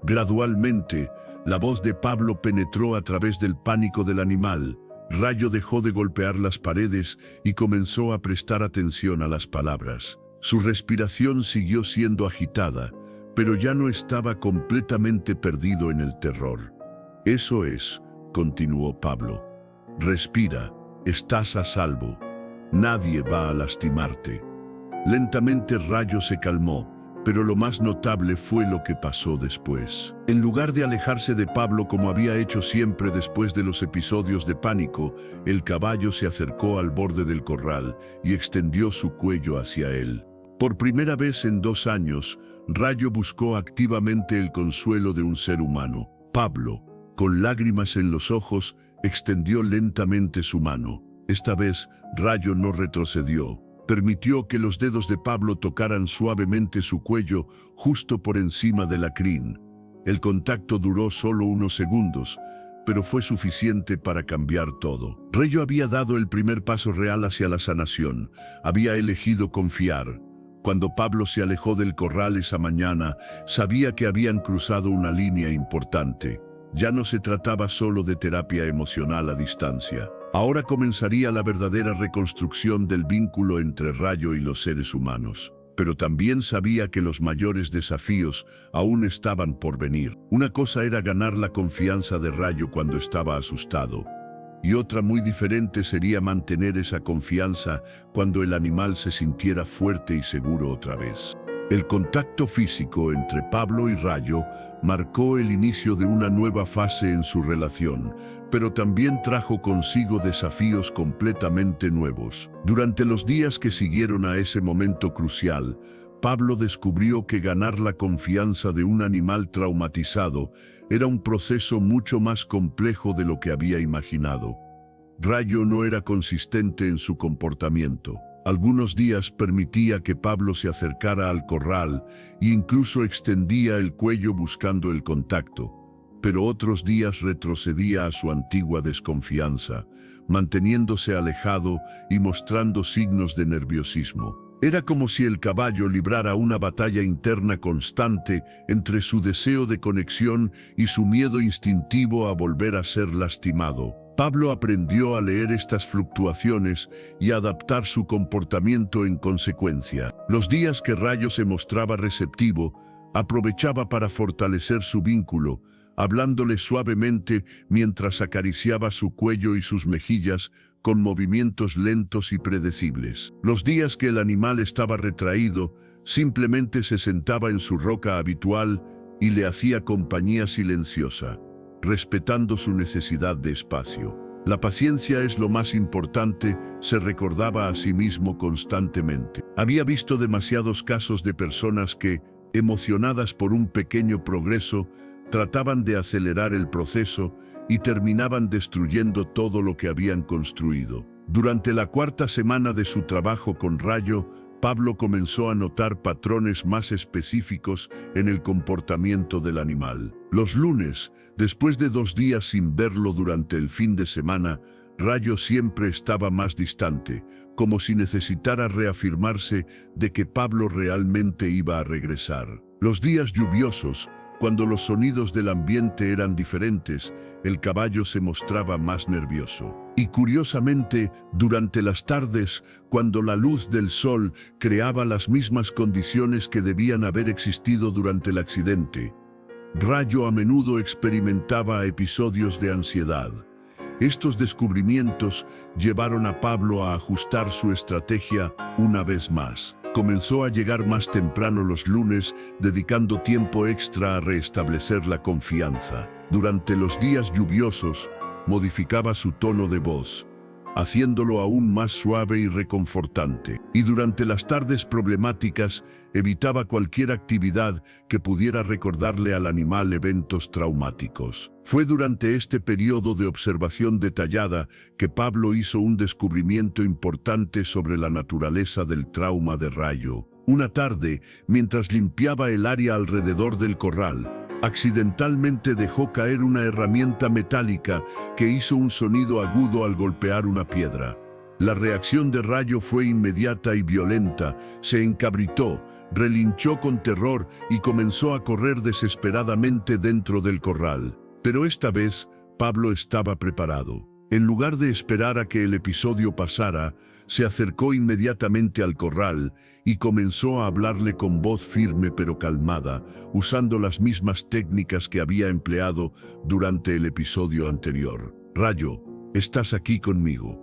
Gradualmente, la voz de Pablo penetró a través del pánico del animal. Rayo dejó de golpear las paredes y comenzó a prestar atención a las palabras. Su respiración siguió siendo agitada, pero ya no estaba completamente perdido en el terror. Eso es, continuó Pablo. Respira, estás a salvo. Nadie va a lastimarte. Lentamente Rayo se calmó, pero lo más notable fue lo que pasó después. En lugar de alejarse de Pablo como había hecho siempre después de los episodios de pánico, el caballo se acercó al borde del corral y extendió su cuello hacia él. Por primera vez en 2 años, Rayo buscó activamente el consuelo de un ser humano. Pablo, con lágrimas en los ojos, extendió lentamente su mano. Esta vez, Rayo no retrocedió. Permitió que los dedos de Pablo tocaran suavemente su cuello justo por encima de la crin. El contacto duró solo unos segundos, pero fue suficiente para cambiar todo. Rayo había dado el primer paso real hacia la sanación. Había elegido confiar. Cuando Pablo se alejó del corral esa mañana, sabía que habían cruzado una línea importante. Ya no se trataba solo de terapia emocional a distancia. Ahora comenzaría la verdadera reconstrucción del vínculo entre Rayo y los seres humanos. Pero también sabía que los mayores desafíos aún estaban por venir. Una cosa era ganar la confianza de Rayo cuando estaba asustado, y otra muy diferente sería mantener esa confianza cuando el animal se sintiera fuerte y seguro otra vez. El contacto físico entre Pablo y Rayo marcó el inicio de una nueva fase en su relación, pero también trajo consigo desafíos completamente nuevos. Durante los días que siguieron a ese momento crucial, Pablo descubrió que ganar la confianza de un animal traumatizado era un proceso mucho más complejo de lo que había imaginado. Rayo no era consistente en su comportamiento. Algunos días permitía que Pablo se acercara al corral e incluso extendía el cuello buscando el contacto, pero otros días retrocedía a su antigua desconfianza, manteniéndose alejado y mostrando signos de nerviosismo. Era como si el caballo librara una batalla interna constante entre su deseo de conexión y su miedo instintivo a volver a ser lastimado. Pablo aprendió a leer estas fluctuaciones y a adaptar su comportamiento en consecuencia. Los días que Rayo se mostraba receptivo, aprovechaba para fortalecer su vínculo, hablándole suavemente mientras acariciaba su cuello y sus mejillas con movimientos lentos y predecibles. Los días que el animal estaba retraído, simplemente se sentaba en su roca habitual y le hacía compañía silenciosa, respetando su necesidad de espacio. La paciencia es lo más importante, se recordaba a sí mismo constantemente. Había visto demasiados casos de personas que, emocionadas por un pequeño progreso, trataban de acelerar el proceso y terminaban destruyendo todo lo que habían construido. Durante la cuarta semana de su trabajo con Rayo, Pablo comenzó a notar patrones más específicos en el comportamiento del animal. Los lunes, después de 2 días sin verlo durante el fin de semana, Rayo siempre estaba más distante, como si necesitara reafirmarse de que Pablo realmente iba a regresar. Los días lluviosos, cuando los sonidos del ambiente eran diferentes, el caballo se mostraba más nervioso. Y curiosamente, durante las tardes, cuando la luz del sol creaba las mismas condiciones que debían haber existido durante el accidente, Rayo a menudo experimentaba episodios de ansiedad. Estos descubrimientos llevaron a Pablo a ajustar su estrategia una vez más. Comenzó a llegar más temprano los lunes, dedicando tiempo extra a restablecer la confianza. Durante los días lluviosos, modificaba su tono de voz, haciéndolo aún más suave y reconfortante. Y durante las tardes problemáticas, evitaba cualquier actividad que pudiera recordarle al animal eventos traumáticos. Fue durante este periodo de observación detallada que Pablo hizo un descubrimiento importante sobre la naturaleza del trauma de Rayo. Una tarde, mientras limpiaba el área alrededor del corral, accidentalmente dejó caer una herramienta metálica que hizo un sonido agudo al golpear una piedra. La reacción de Rayo fue inmediata y violenta. Se encabritó, relinchó con terror y comenzó a correr desesperadamente dentro del corral. Pero esta vez, Pablo estaba preparado. En lugar de esperar a que el episodio pasara, se acercó inmediatamente al corral y comenzó a hablarle con voz firme pero calmada, usando las mismas técnicas que había empleado durante el episodio anterior. Rayo, estás aquí conmigo.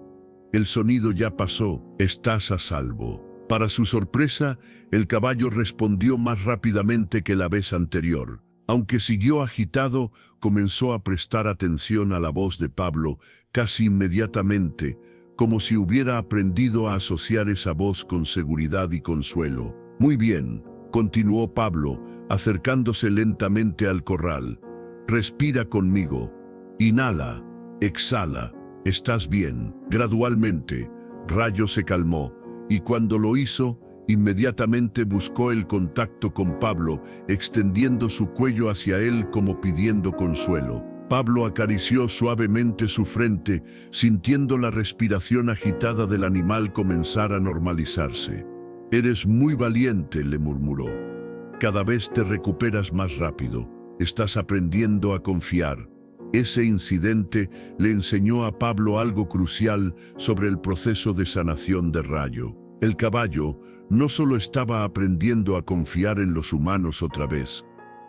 El sonido ya pasó, estás a salvo. Para su sorpresa, el caballo respondió más rápidamente que la vez anterior. Aunque siguió agitado, comenzó a prestar atención a la voz de Pablo casi inmediatamente, como si hubiera aprendido a asociar esa voz con seguridad y consuelo. Muy bien, continuó Pablo, acercándose lentamente al corral. Respira conmigo. Inhala, exhala. Estás bien. Gradualmente, Rayo se calmó, y cuando lo hizo, inmediatamente buscó el contacto con Pablo, extendiendo su cuello hacia él como pidiendo consuelo. Pablo acarició suavemente su frente, sintiendo la respiración agitada del animal comenzar a normalizarse. «Eres muy valiente», le murmuró. «Cada vez te recuperas más rápido. Estás aprendiendo a confiar». Ese incidente le enseñó a Pablo algo crucial sobre el proceso de sanación de Rayo. El caballo no solo estaba aprendiendo a confiar en los humanos otra vez,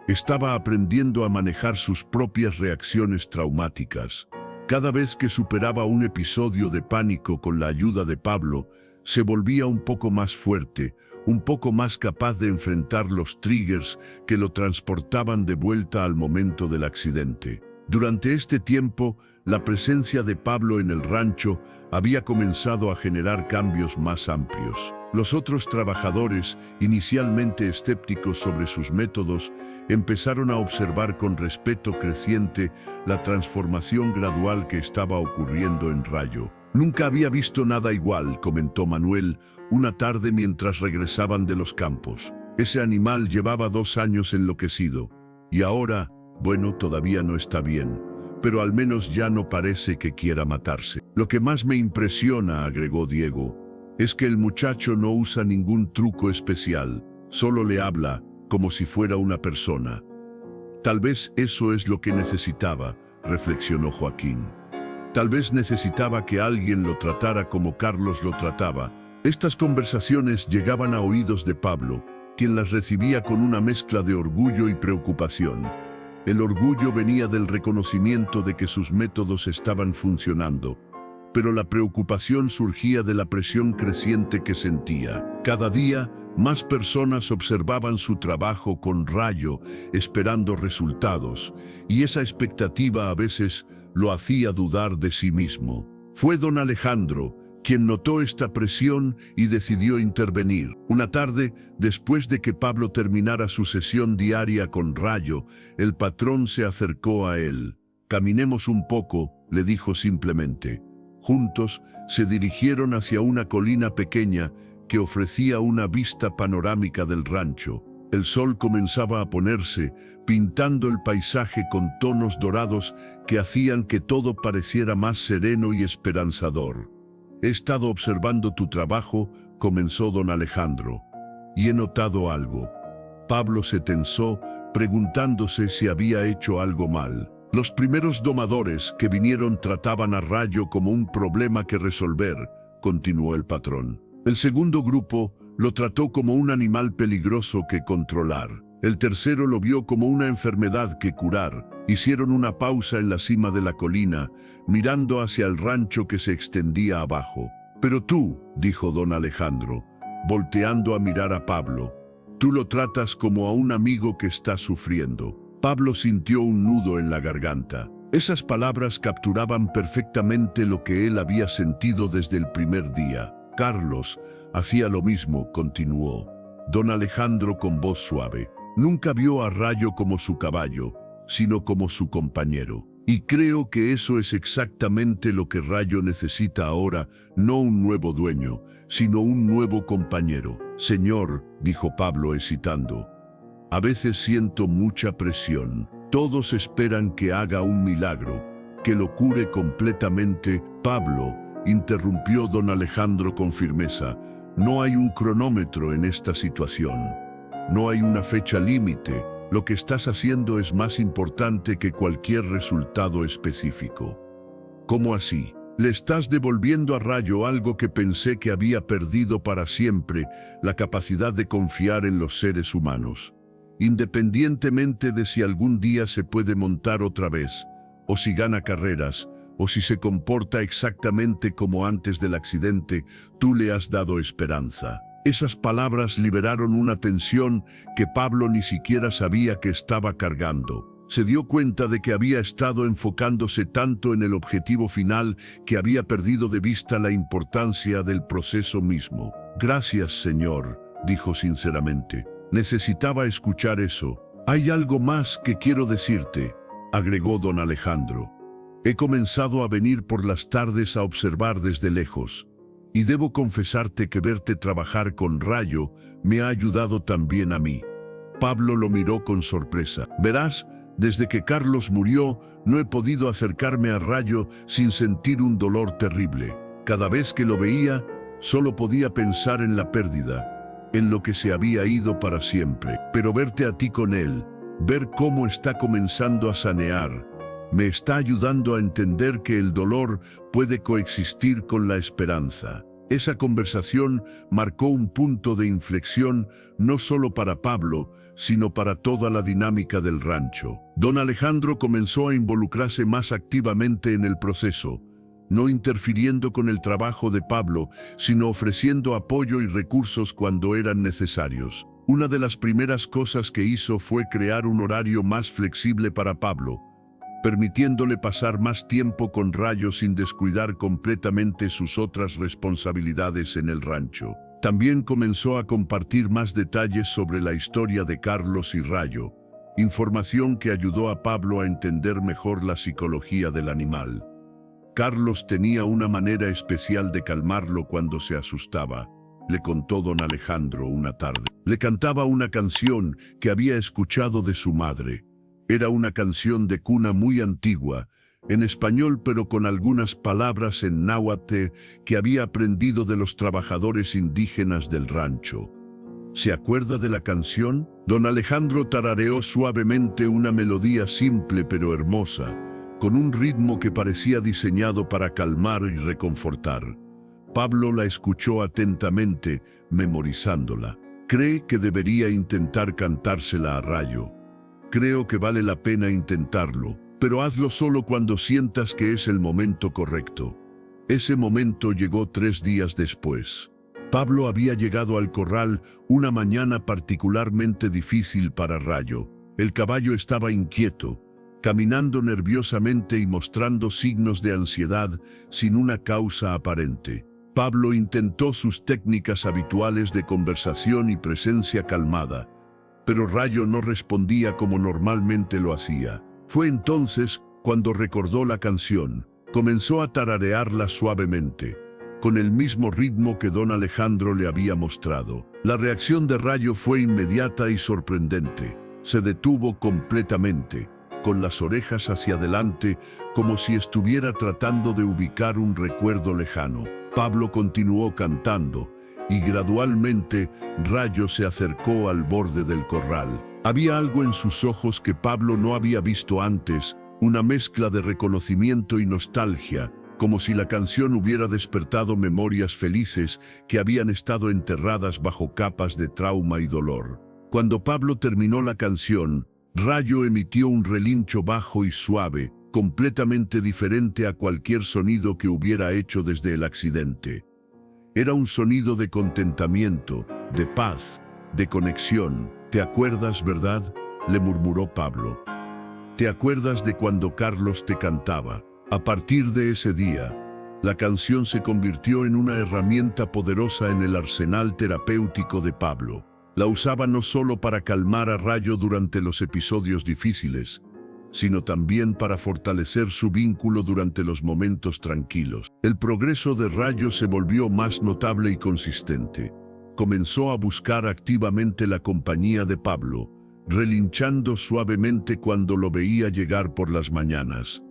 estaba aprendiendo a manejar sus propias reacciones traumáticas. Cada vez que superaba un episodio de pánico con la ayuda de Pablo, se volvía un poco más fuerte, un poco más capaz de enfrentar los triggers que lo transportaban de vuelta al momento del accidente. Durante este tiempo, la presencia de Pablo en el rancho había comenzado a generar cambios más amplios. Los otros trabajadores, inicialmente escépticos sobre sus métodos, empezaron a observar con respeto creciente la transformación gradual que estaba ocurriendo en Rayo. «Nunca había visto nada igual», comentó Manuel, una tarde mientras regresaban de los campos. «Ese animal llevaba 2 años enloquecido, y ahora, bueno, todavía no está bien, pero al menos ya no parece que quiera matarse. Lo que más me impresiona», agregó Diego, «es que el muchacho no usa ningún truco especial, solo le habla como si fuera una persona». «Tal vez eso es lo que necesitaba», reflexionó Joaquín. «Tal vez necesitaba que alguien lo tratara como Carlos lo trataba». Estas conversaciones llegaban a oídos de Pablo, quien las recibía con una mezcla de orgullo y preocupación. El orgullo venía del reconocimiento de que sus métodos estaban funcionando, pero la preocupación surgía de la presión creciente que sentía. Cada día, más personas observaban su trabajo con Rayo, esperando resultados, y esa expectativa a veces lo hacía dudar de sí mismo. Fue don Alejandro quien notó esta presión y decidió intervenir. Una tarde, después de que Pablo terminara su sesión diaria con Rayo, el patrón se acercó a él. Caminemos un poco, le dijo simplemente. Juntos se dirigieron hacia una colina pequeña que ofrecía una vista panorámica del rancho. El sol comenzaba a ponerse, pintando el paisaje con tonos dorados que hacían que todo pareciera más sereno y esperanzador. He estado observando tu trabajo, comenzó don Alejandro, y he notado algo. Pablo se tensó, preguntándose si había hecho algo mal. Los primeros domadores que vinieron trataban a Rayo como un problema que resolver, continuó el patrón. El segundo grupo lo trató como un animal peligroso que controlar. El tercero lo vio como una enfermedad que curar. Hicieron una pausa en la cima de la colina, mirando hacia el rancho que se extendía abajo. Pero tú, dijo don Alejandro, volteando a mirar a Pablo, tú lo tratas como a un amigo que está sufriendo. Pablo sintió un nudo en la garganta. Esas palabras capturaban perfectamente lo que él había sentido desde el primer día. Carlos hacía lo mismo, continuó don Alejandro con voz suave. Nunca vio a Rayo como su caballo, sino como su compañero. Y creo que eso es exactamente lo que Rayo necesita ahora, no un nuevo dueño, sino un nuevo compañero. Señor, dijo Pablo hesitando, a veces siento mucha presión. Todos esperan que haga un milagro, que lo cure completamente. Pablo, interrumpió don Alejandro con firmeza, no hay un cronómetro en esta situación. No hay una fecha límite. Lo que estás haciendo es más importante que cualquier resultado específico. ¿Cómo así? Le estás devolviendo a Rayo algo que pensé que había perdido para siempre, la capacidad de confiar en los seres humanos. Independientemente de si algún día se puede montar otra vez, o si gana carreras, o si se comporta exactamente como antes del accidente, tú le has dado esperanza. Esas palabras liberaron una tensión que Pablo ni siquiera sabía que estaba cargando. Se dio cuenta de que había estado enfocándose tanto en el objetivo final que había perdido de vista la importancia del proceso mismo. Gracias, señor, dijo sinceramente. Necesitaba escuchar eso. Hay algo más que quiero decirte, agregó don Alejandro. He comenzado a venir por las tardes a observar desde lejos. Y debo confesarte que verte trabajar con Rayo me ha ayudado también a mí. Pablo lo miró con sorpresa. Verás, desde que Carlos murió, no he podido acercarme a Rayo sin sentir un dolor terrible. Cada vez que lo veía, solo podía pensar en la pérdida, en lo que se había ido para siempre. Pero verte a ti con él, ver cómo está comenzando a sanear, me está ayudando a entender que el dolor puede coexistir con la esperanza. Esa conversación marcó un punto de inflexión no solo para Pablo, sino para toda la dinámica del rancho. Don Alejandro comenzó a involucrarse más activamente en el proceso, no interfiriendo con el trabajo de Pablo, sino ofreciendo apoyo y recursos cuando eran necesarios. Una de las primeras cosas que hizo fue crear un horario más flexible para Pablo, permitiéndole pasar más tiempo con Rayo sin descuidar completamente sus otras responsabilidades en el rancho. También comenzó a compartir más detalles sobre la historia de Carlos y Rayo, información que ayudó a Pablo a entender mejor la psicología del animal. Carlos tenía una manera especial de calmarlo cuando se asustaba, le contó don Alejandro una tarde. Le cantaba una canción que había escuchado de su madre. Era una canción de cuna muy antigua, en español pero con algunas palabras en náhuatl que había aprendido de los trabajadores indígenas del rancho. ¿Se acuerda de la canción? Don Alejandro tarareó suavemente una melodía simple pero hermosa, con un ritmo que parecía diseñado para calmar y reconfortar. Pablo la escuchó atentamente, memorizándola. Cree que debería intentar cantársela a Rayo. Creo que vale la pena intentarlo, pero hazlo solo cuando sientas que es el momento correcto. Ese momento llegó 3 días después. Pablo había llegado al corral una mañana particularmente difícil para Rayo. El caballo estaba inquieto, caminando nerviosamente y mostrando signos de ansiedad sin una causa aparente. Pablo intentó sus técnicas habituales de conversación y presencia calmada, pero Rayo no respondía como normalmente lo hacía. Fue entonces Cuando recordó la canción, comenzó a tararearla suavemente, con el mismo ritmo que don Alejandro le había mostrado. La reacción de Rayo fue inmediata y sorprendente. Se detuvo completamente, con las orejas hacia adelante, como si estuviera tratando de ubicar un recuerdo lejano. Pablo continuó cantando, y gradualmente Rayo se acercó al borde del corral. Había algo en sus ojos que Pablo no había visto antes, una mezcla de reconocimiento y nostalgia, como si la canción hubiera despertado memorias felices que habían estado enterradas bajo capas de trauma y dolor. Cuando Pablo terminó la canción, Rayo emitió un relincho bajo y suave, completamente diferente a cualquier sonido que hubiera hecho desde el accidente. Era un sonido de contentamiento, de paz, de conexión. «¿Te acuerdas, verdad?», le murmuró Pablo. «¿Te acuerdas de cuando Carlos te cantaba?». A partir de ese día, la canción se convirtió en una herramienta poderosa en el arsenal terapéutico de Pablo. La usaba no solo para calmar a Rayo durante los episodios difíciles, sino también para fortalecer su vínculo durante los momentos tranquilos. El progreso de Rayo se volvió más notable y consistente. Comenzó a buscar activamente la compañía de Pablo, relinchando suavemente cuando lo veía llegar por las mañanas.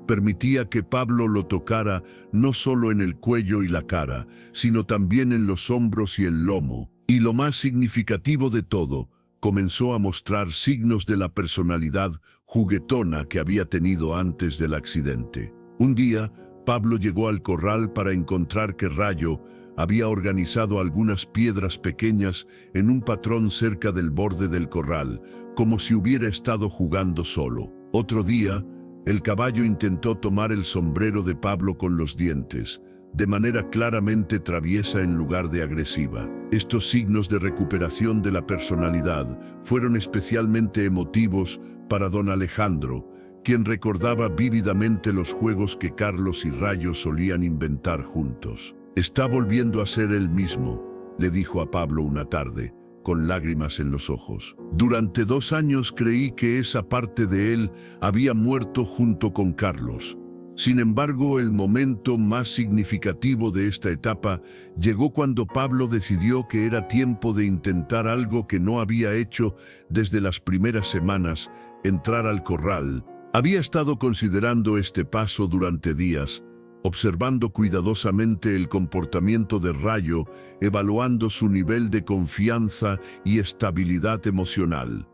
Permitía que Pablo lo tocara no solo en el cuello y la cara, sino también en los hombros y el lomo. Y lo más significativo de todo, comenzó a mostrar signos de la personalidad juguetona que había tenido antes del accidente. Un día, Pablo llegó al corral para encontrar que Rayo había organizado algunas piedras pequeñas en un patrón cerca del borde del corral, como si hubiera estado jugando solo. Otro día, el caballo intentó tomar el sombrero de Pablo con los dientes, de manera claramente traviesa en lugar de agresiva. Estos signos de recuperación de la personalidad fueron especialmente emotivos para don Alejandro, quien recordaba vívidamente los juegos que Carlos y Rayo solían inventar juntos. «Está volviendo a ser él mismo», le dijo a Pablo una tarde, con lágrimas en los ojos. «Durante 2 años creí que esa parte de él había muerto junto con Carlos. Sin embargo, el momento más significativo de esta etapa llegó cuando Pablo decidió que era tiempo de intentar algo que no había hecho desde las primeras semanas: entrar al corral. Había estado considerando este paso durante días, observando cuidadosamente el comportamiento de Rayo, evaluando su nivel de confianza y estabilidad emocional.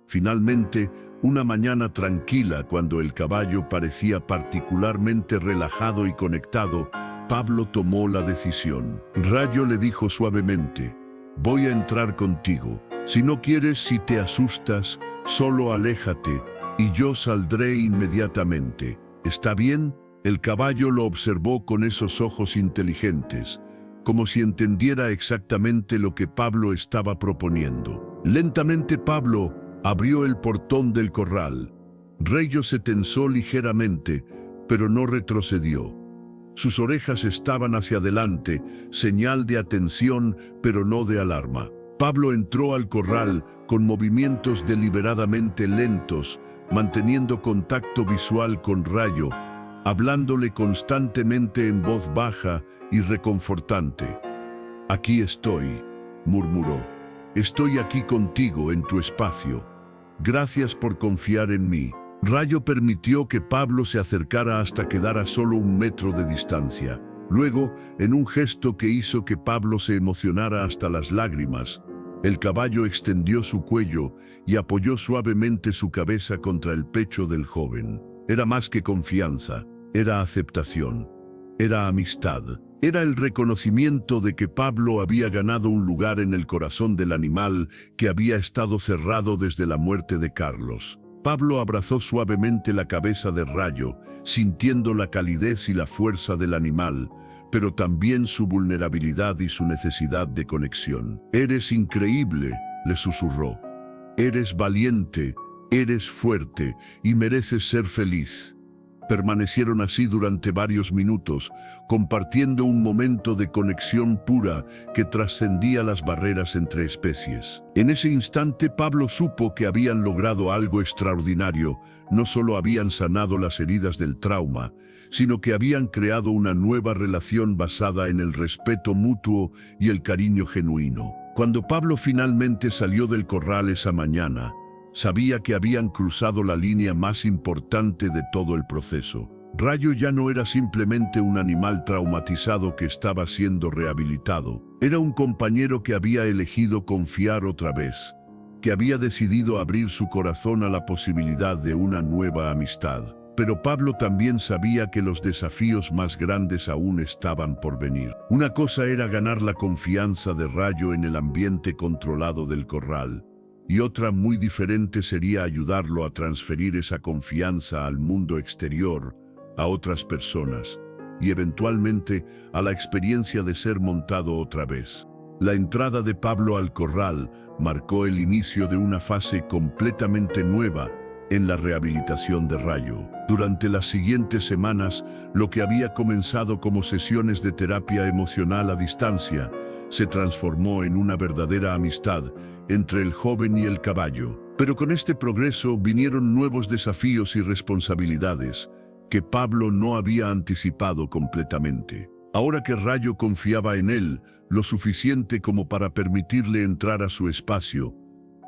Finalmente, una mañana tranquila, cuando el caballo parecía particularmente relajado y conectado, Pablo tomó la decisión. Rayo le dijo suavemente: «Voy a entrar contigo. Si no quieres, si te asustas, solo aléjate y yo saldré inmediatamente. ¿Está bien?». El caballo lo observó con esos ojos inteligentes, como si entendiera exactamente lo que Pablo estaba proponiendo. Lentamente Pablo abrió el portón del corral. Rayo se tensó ligeramente, pero no retrocedió. Sus orejas estaban hacia adelante, señal de atención, pero no de alarma. Pablo entró al corral con movimientos deliberadamente lentos, manteniendo contacto visual con Rayo, hablándole constantemente en voz baja y reconfortante. «Aquí estoy», murmuró. «Estoy aquí contigo en tu espacio. Gracias por confiar en mí». Rayo permitió que Pablo se acercara hasta quedar a solo 1 metro de distancia. Luego, en un gesto que hizo que Pablo se emocionara hasta las lágrimas, el caballo extendió su cuello y apoyó suavemente su cabeza contra el pecho del joven. Era más que confianza, era aceptación, era amistad. Era el reconocimiento de que Pablo había ganado un lugar en el corazón del animal que había estado cerrado desde la muerte de Carlos. Pablo abrazó suavemente la cabeza de Rayo, sintiendo la calidez y la fuerza del animal, pero también su vulnerabilidad y su necesidad de conexión. «Eres increíble», le susurró. «Eres valiente, eres fuerte y mereces ser feliz». Permanecieron así durante varios minutos, compartiendo un momento de conexión pura que trascendía las barreras entre especies. En ese instante Pablo supo que habían logrado algo extraordinario. No solo habían sanado las heridas del trauma, sino que habían creado una nueva relación basada en el respeto mutuo y el cariño genuino. Cuando Pablo finalmente salió del corral esa mañana, sabía que habían cruzado la línea más importante de todo el proceso. Rayo ya no era simplemente un animal traumatizado que estaba siendo rehabilitado. Era un compañero que había elegido confiar otra vez, que había decidido abrir su corazón a la posibilidad de una nueva amistad. Pero Pablo también sabía que los desafíos más grandes aún estaban por venir. Una cosa era ganar la confianza de Rayo en el ambiente controlado del corral, y otra muy diferente sería ayudarlo a transferir esa confianza al mundo exterior, a otras personas, y eventualmente a la experiencia de ser montado otra vez. La entrada de Pablo al corral marcó el inicio de una fase completamente nueva en la rehabilitación de Rayo. Durante las siguientes semanas, lo que había comenzado como sesiones de terapia emocional a distancia, se transformó en una verdadera amistad entre el joven y el caballo. Pero con este progreso vinieron nuevos desafíos y responsabilidades que Pablo no había anticipado completamente. Ahora que Rayo confiaba en él lo suficiente como para permitirle entrar a su espacio,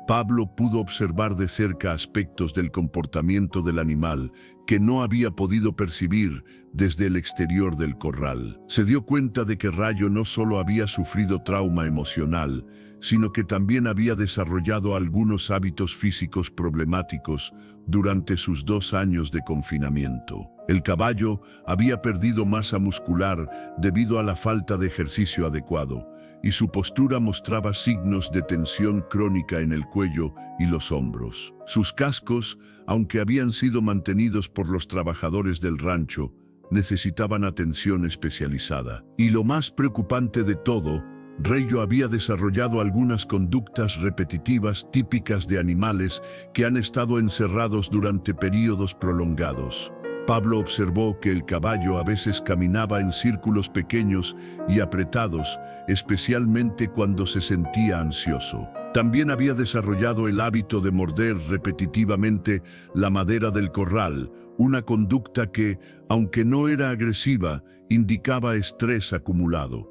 Pablo pudo observar de cerca aspectos del comportamiento del animal que no había podido percibir desde el exterior del corral. Se dio cuenta de que Rayo no solo había sufrido trauma emocional, sino que también había desarrollado algunos hábitos físicos problemáticos durante sus 2 años de confinamiento. El caballo había perdido masa muscular debido a la falta de ejercicio adecuado, y su postura mostraba signos de tensión crónica en el cuello y los hombros. Sus cascos, aunque habían sido mantenidos por los trabajadores del rancho, necesitaban atención especializada. Y lo más preocupante de todo, Rayo había desarrollado algunas conductas repetitivas típicas de animales que han estado encerrados durante períodos prolongados. Pablo observó que el caballo a veces caminaba en círculos pequeños y apretados, especialmente cuando se sentía ansioso. También había desarrollado el hábito de morder repetitivamente la madera del corral, una conducta que, aunque no era agresiva, indicaba estrés acumulado.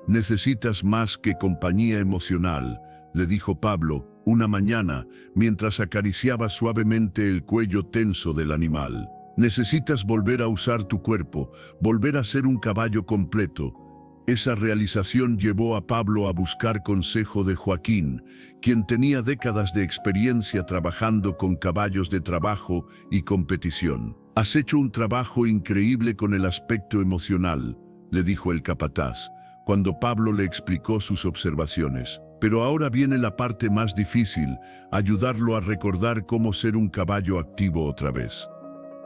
«Necesitas más que compañía emocional», le dijo Pablo una mañana mientras acariciaba suavemente el cuello tenso del animal. «Necesitas volver a usar tu cuerpo, volver a ser un caballo completo». Esa realización llevó a Pablo a buscar consejo de Joaquín, quien tenía décadas de experiencia trabajando con caballos de trabajo y competición. «Has hecho un trabajo increíble con el aspecto emocional», le dijo el capataz, cuando Pablo le explicó sus observaciones. «Pero ahora viene la parte más difícil, ayudarlo a recordar cómo ser un caballo activo otra vez».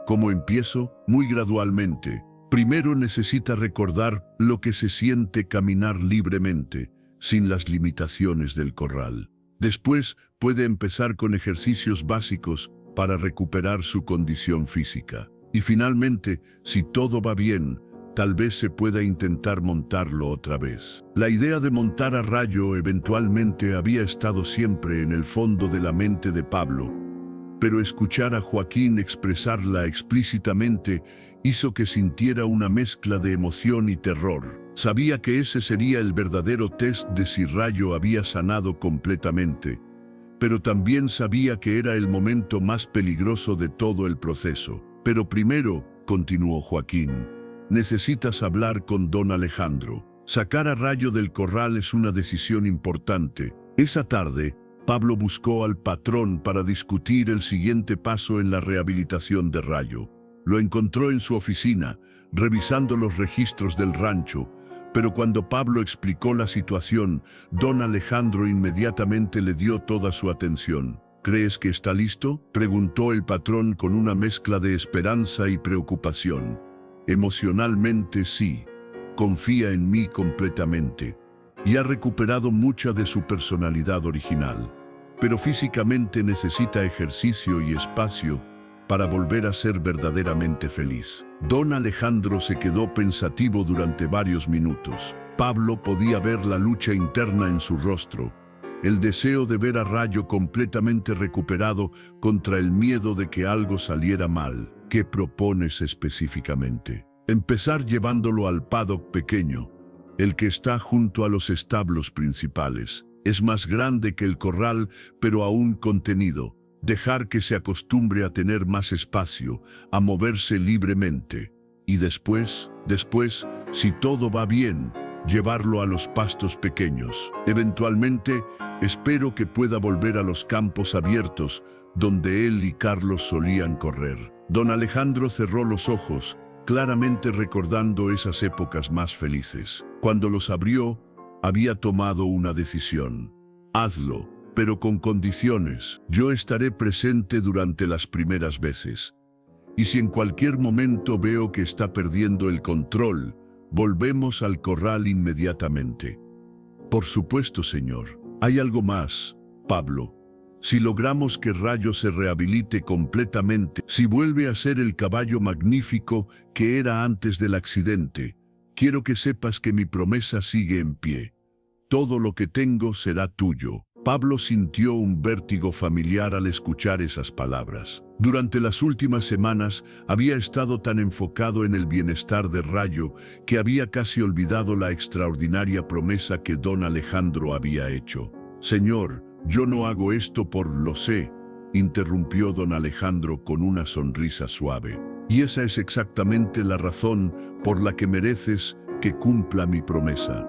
«¿Cómo empiezo?» «Muy gradualmente. Primero necesita recordar lo que se siente caminar libremente, sin las limitaciones del corral. Después puede empezar con ejercicios básicos para recuperar su condición física. Y finalmente, si todo va bien, tal vez se pueda intentar montarlo otra vez». La idea de montar a Rayo eventualmente había estado siempre en el fondo de la mente de Pablo, pero escuchar a Joaquín expresarla explícitamente hizo que sintiera una mezcla de emoción y terror. Sabía que ese sería el verdadero test de si Rayo había sanado completamente, pero también sabía que era el momento más peligroso de todo el proceso. «Pero primero», continuó Joaquín, «necesitas hablar con don Alejandro. Sacar a Rayo del corral es una decisión importante». Esa tarde, Pablo buscó al patrón para discutir el siguiente paso en la rehabilitación de Rayo. Lo encontró en su oficina, revisando los registros del rancho, pero cuando Pablo explicó la situación, don Alejandro inmediatamente le dio toda su atención. «¿Crees que está listo?», preguntó el patrón con una mezcla de esperanza y preocupación. «Emocionalmente sí. Confía en mí completamente. Y ha recuperado mucha de su personalidad original. Pero físicamente necesita ejercicio y espacio para volver a ser verdaderamente feliz. Don Alejandro se quedó pensativo durante varios minutos. Pablo podía ver la lucha interna en su rostro, el deseo de ver a Rayo completamente recuperado contra el miedo de que algo saliera mal. ¿Qué propones específicamente? Empezar llevándolo al paddock pequeño, el que está junto a los establos principales. Es más grande que el corral, pero aún contenido. Dejar que se acostumbre a tener más espacio, a moverse libremente. Y después, si todo va bien, llevarlo a los pastos pequeños. Eventualmente, espero que pueda volver a los campos abiertos, donde él y Carlos solían correr. Don Alejandro cerró los ojos, claramente recordando esas épocas más felices. Cuando los abrió, había tomado una decisión. Hazlo, pero con condiciones. Yo estaré presente durante las primeras veces. Y si en cualquier momento veo que está perdiendo el control, volvemos al corral inmediatamente. Por supuesto, señor. Hay algo más, Pablo. Si logramos que Rayo se rehabilite completamente, si vuelve a ser el caballo magnífico que era antes del accidente, quiero que sepas que mi promesa sigue en pie. Todo lo que tengo será tuyo. Pablo sintió un vértigo familiar al escuchar esas palabras. Durante las últimas semanas había estado tan enfocado en el bienestar de Rayo que había casi olvidado la extraordinaria promesa que don Alejandro había hecho. Señor, yo no hago esto por lo sé, interrumpió don Alejandro con una sonrisa suave. Y esa es exactamente la razón por la que mereces que cumpla mi promesa.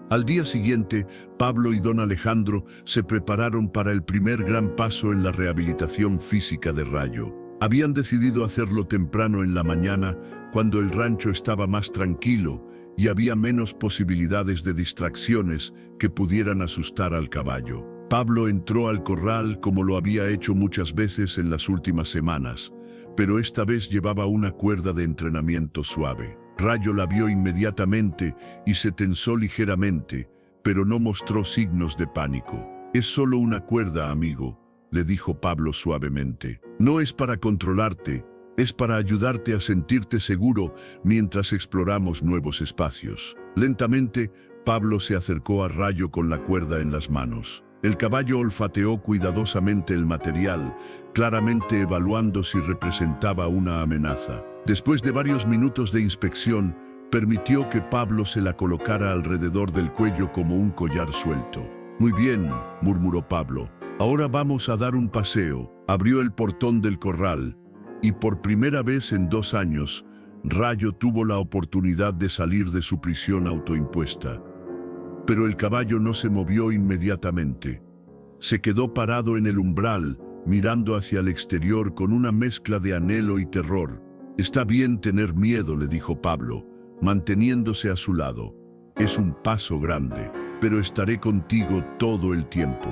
Al día siguiente, Pablo y don Alejandro se prepararon para el primer gran paso en la rehabilitación física de Rayo. Habían decidido hacerlo temprano en la mañana, cuando el rancho estaba más tranquilo y había menos posibilidades de distracciones que pudieran asustar al caballo. Pablo entró al corral como lo había hecho muchas veces en las últimas semanas, pero esta vez llevaba una cuerda de entrenamiento suave. Rayo la vio inmediatamente y se tensó ligeramente, pero no mostró signos de pánico. Es solo una cuerda, amigo, le dijo Pablo suavemente. No es para controlarte, es para ayudarte a sentirte seguro mientras exploramos nuevos espacios. Lentamente, Pablo se acercó a Rayo con la cuerda en las manos. El caballo olfateó cuidadosamente el material, claramente evaluando si representaba una amenaza. Después de varios minutos de inspección, permitió que Pablo se la colocara alrededor del cuello como un collar suelto. Muy bien, murmuró Pablo. Ahora vamos a dar un paseo. Abrió el portón del corral, y por primera vez en 2 años, Rayo tuvo la oportunidad de salir de su prisión autoimpuesta. Pero el caballo no se movió inmediatamente. Se quedó parado en el umbral, mirando hacia el exterior con una mezcla de anhelo y terror. Está bien tener miedo, le dijo Pablo, manteniéndose a su lado. Es un paso grande, pero estaré contigo todo el tiempo.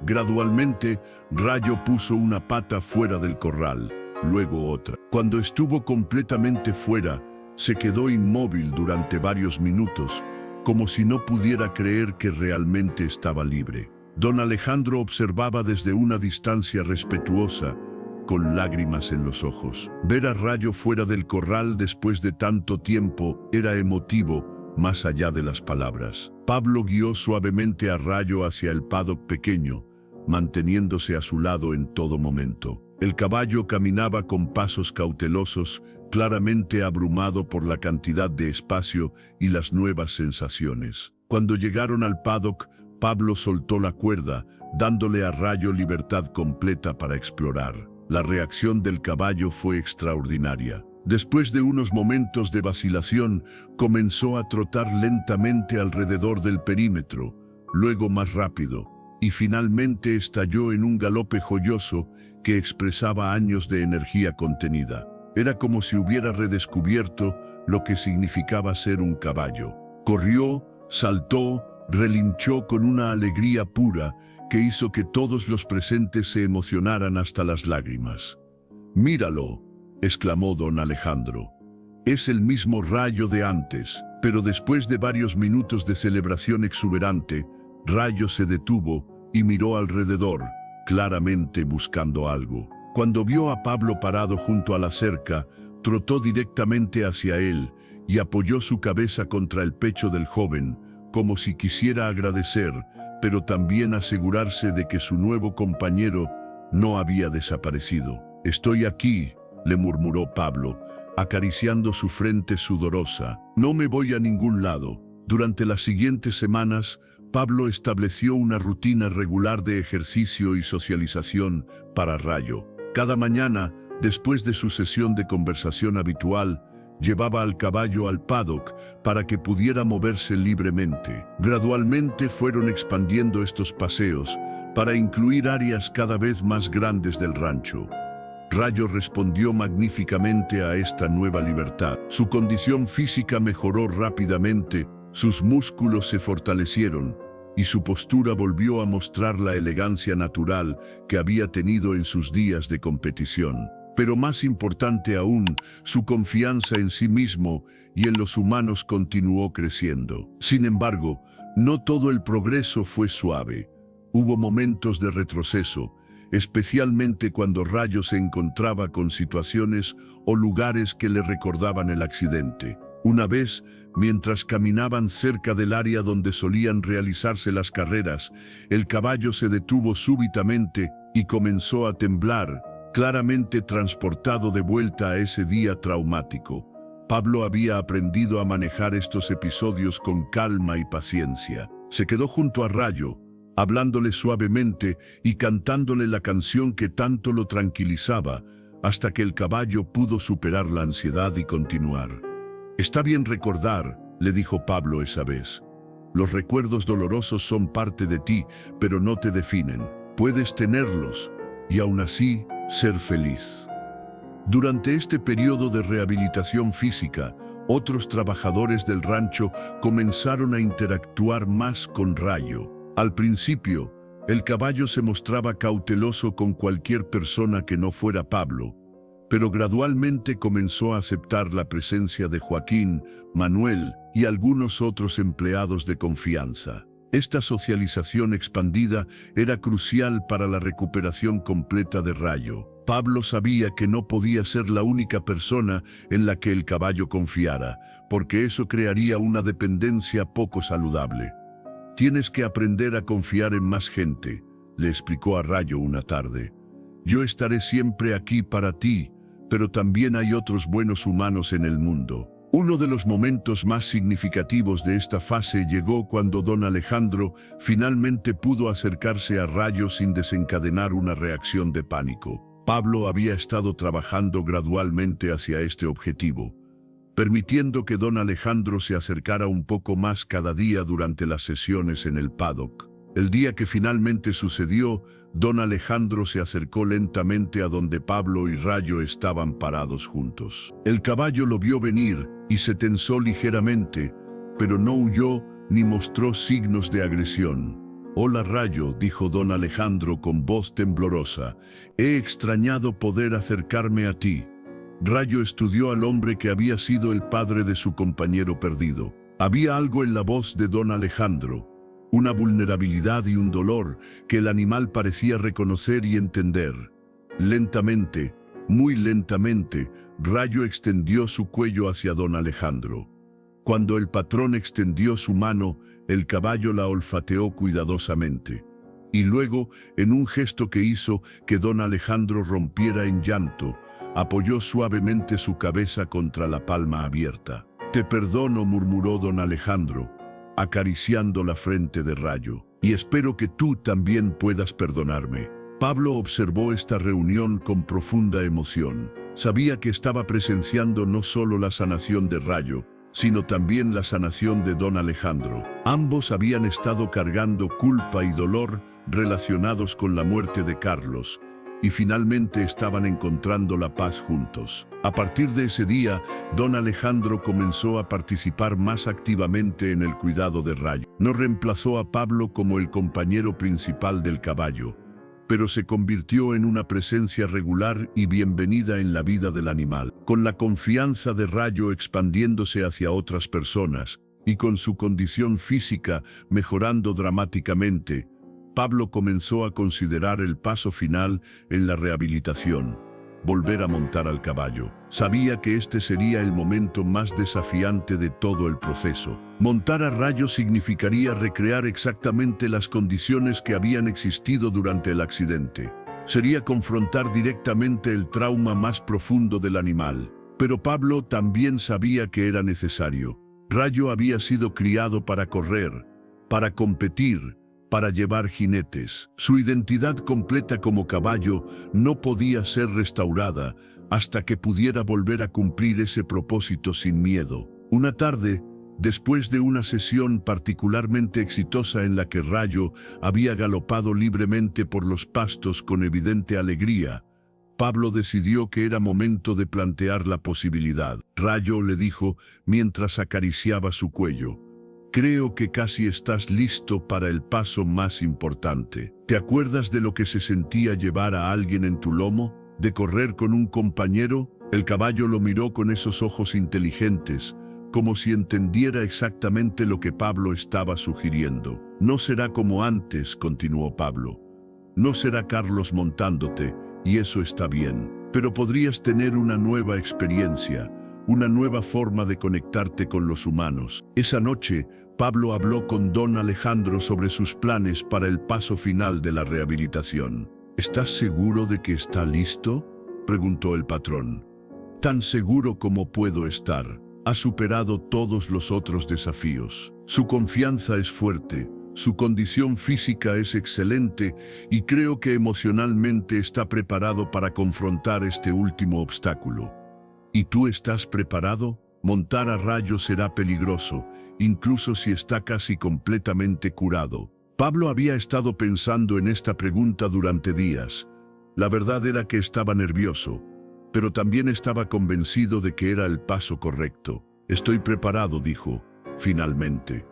Gradualmente, Rayo puso una pata fuera del corral, luego otra. Cuando estuvo completamente fuera, se quedó inmóvil durante varios minutos, como si no pudiera creer que realmente estaba libre. Don Alejandro observaba desde una distancia respetuosa, con lágrimas en los ojos. Ver a Rayo fuera del corral después de tanto tiempo era emotivo, más allá de las palabras. Pablo guió suavemente a Rayo hacia el paddock pequeño, manteniéndose a su lado en todo momento. El caballo caminaba con pasos cautelosos, claramente abrumado por la cantidad de espacio y las nuevas sensaciones. Cuando llegaron al paddock, Pablo soltó la cuerda, dándole a Rayo libertad completa para explorar. La reacción del caballo fue extraordinaria. Después de unos momentos de vacilación, comenzó a trotar lentamente alrededor del perímetro, luego más rápido, y finalmente estalló en un galope joyoso que expresaba años de energía contenida. Era como si hubiera redescubierto lo que significaba ser un caballo. Corrió, saltó, relinchó con una alegría pura que hizo que todos los presentes se emocionaran hasta las lágrimas. «Míralo», exclamó don Alejandro. «Es el mismo Rayo de antes». Pero después de varios minutos de celebración exuberante, Rayo se detuvo y miró alrededor, claramente buscando algo. Cuando vio a Pablo parado junto a la cerca, trotó directamente hacia él y apoyó su cabeza contra el pecho del joven, como si quisiera agradecer, pero también asegurarse de que su nuevo compañero no había desaparecido. «Estoy aquí», le murmuró Pablo, acariciando su frente sudorosa. «No me voy a ningún lado». Durante las siguientes semanas, Pablo estableció una rutina regular de ejercicio y socialización para Rayo. Cada mañana, después de su sesión de conversación habitual, llevaba al caballo al paddock para que pudiera moverse libremente. Gradualmente fueron expandiendo estos paseos para incluir áreas cada vez más grandes del rancho. Rayo respondió magníficamente a esta nueva libertad. Su condición física mejoró rápidamente, sus músculos se fortalecieron y su postura volvió a mostrar la elegancia natural que había tenido en sus días de competición. Pero más importante aún, su confianza en sí mismo y en los humanos continuó creciendo. Sin embargo, no todo el progreso fue suave. Hubo momentos de retroceso, especialmente cuando Rayo se encontraba con situaciones o lugares que le recordaban el accidente. Una vez, mientras caminaban cerca del área donde solían realizarse las carreras, el caballo se detuvo súbitamente y comenzó a temblar, claramente transportado de vuelta a ese día traumático. Pablo había aprendido a manejar estos episodios con calma y paciencia. Se quedó junto a Rayo, hablándole suavemente y cantándole la canción que tanto lo tranquilizaba, hasta que el caballo pudo superar la ansiedad y continuar. «Está bien recordar», le dijo Pablo esa vez. «Los recuerdos dolorosos son parte de ti, pero no te definen. Puedes tenerlos y aún así ser feliz». Durante este periodo de rehabilitación física, otros trabajadores del rancho comenzaron a interactuar más con Rayo. Al principio, el caballo se mostraba cauteloso con cualquier persona que no fuera Pablo, pero gradualmente comenzó a aceptar la presencia de Joaquín, Manuel y algunos otros empleados de confianza. Esta socialización expandida era crucial para la recuperación completa de Rayo. Pablo sabía que no podía ser la única persona en la que el caballo confiara, porque eso crearía una dependencia poco saludable. «Tienes que aprender a confiar en más gente», le explicó a Rayo una tarde. «Yo estaré siempre aquí para ti, pero también hay otros buenos humanos en el mundo». Uno de los momentos más significativos de esta fase llegó cuando don Alejandro finalmente pudo acercarse a Rayo sin desencadenar una reacción de pánico. Pablo había estado trabajando gradualmente hacia este objetivo, permitiendo que don Alejandro se acercara un poco más cada día durante las sesiones en el paddock. El día que finalmente sucedió, don Alejandro se acercó lentamente a donde Pablo y Rayo estaban parados juntos. El caballo lo vio venir y se tensó ligeramente, pero no huyó ni mostró signos de agresión. «Hola Rayo», dijo don Alejandro con voz temblorosa, «he extrañado poder acercarme a ti». Rayo estudió al hombre que había sido el padre de su compañero perdido. Había algo en la voz de don Alejandro, una vulnerabilidad y un dolor que el animal parecía reconocer y entender. Lentamente, muy lentamente, Rayo extendió su cuello hacia don Alejandro. Cuando el patrón extendió su mano, el caballo la olfateó cuidadosamente. Y luego, en un gesto que hizo que don Alejandro rompiera en llanto, apoyó suavemente su cabeza contra la palma abierta. «Te perdono», murmuró don Alejandro, acariciando la frente de Rayo, «y espero que tú también puedas perdonarme». Pablo observó esta reunión con profunda emoción. Sabía que estaba presenciando no solo la sanación de Rayo, sino también la sanación de don Alejandro. Ambos habían estado cargando culpa y dolor relacionados con la muerte de Carlos, y finalmente estaban encontrando la paz juntos. A partir de ese día, don Alejandro comenzó a participar más activamente en el cuidado de Rayo. No reemplazó a Pablo como el compañero principal del caballo, pero se convirtió en una presencia regular y bienvenida en la vida del animal. Con la confianza de Rayo expandiéndose hacia otras personas y con su condición física mejorando dramáticamente, Pablo comenzó a considerar el paso final en la rehabilitación: volver a montar al caballo. Sabía que este sería el momento más desafiante de todo el proceso. Montar a Rayo significaría recrear exactamente las condiciones que habían existido durante el accidente. Sería confrontar directamente el trauma más profundo del animal. Pero Pablo también sabía que era necesario. Rayo había sido criado para correr, para competir, para llevar jinetes. Su identidad completa como caballo no podía ser restaurada hasta que pudiera volver a cumplir ese propósito sin miedo. Una tarde, después de una sesión particularmente exitosa en la que Rayo había galopado libremente por los pastos con evidente alegría, Pablo decidió que era momento de plantear la posibilidad. Rayo le dijo mientras acariciaba su cuello: creo que casi estás listo para el paso más importante. ¿Te acuerdas de lo que se sentía llevar a alguien en tu lomo? ¿De correr con un compañero? El caballo lo miró con esos ojos inteligentes, como si entendiera exactamente lo que Pablo estaba sugiriendo. No será como antes, continuó Pablo. No será Carlos montándote, y eso está bien. Pero podrías tener una nueva experiencia, una nueva forma de conectarte con los humanos. Esa noche, Pablo habló con don Alejandro sobre sus planes para el paso final de la rehabilitación. ¿Estás seguro de que está listo?, preguntó el patrón. Tan seguro como puedo estar. Ha superado todos los otros desafíos. Su confianza es fuerte, su condición física es excelente y creo que emocionalmente está preparado para confrontar este último obstáculo. ¿Y tú estás preparado? Montar a Rayo será peligroso, incluso si está casi completamente curado. Pablo había estado pensando en esta pregunta durante días. La verdad era que estaba nervioso, pero también estaba convencido de que era el paso correcto. Estoy preparado, dijo, finalmente.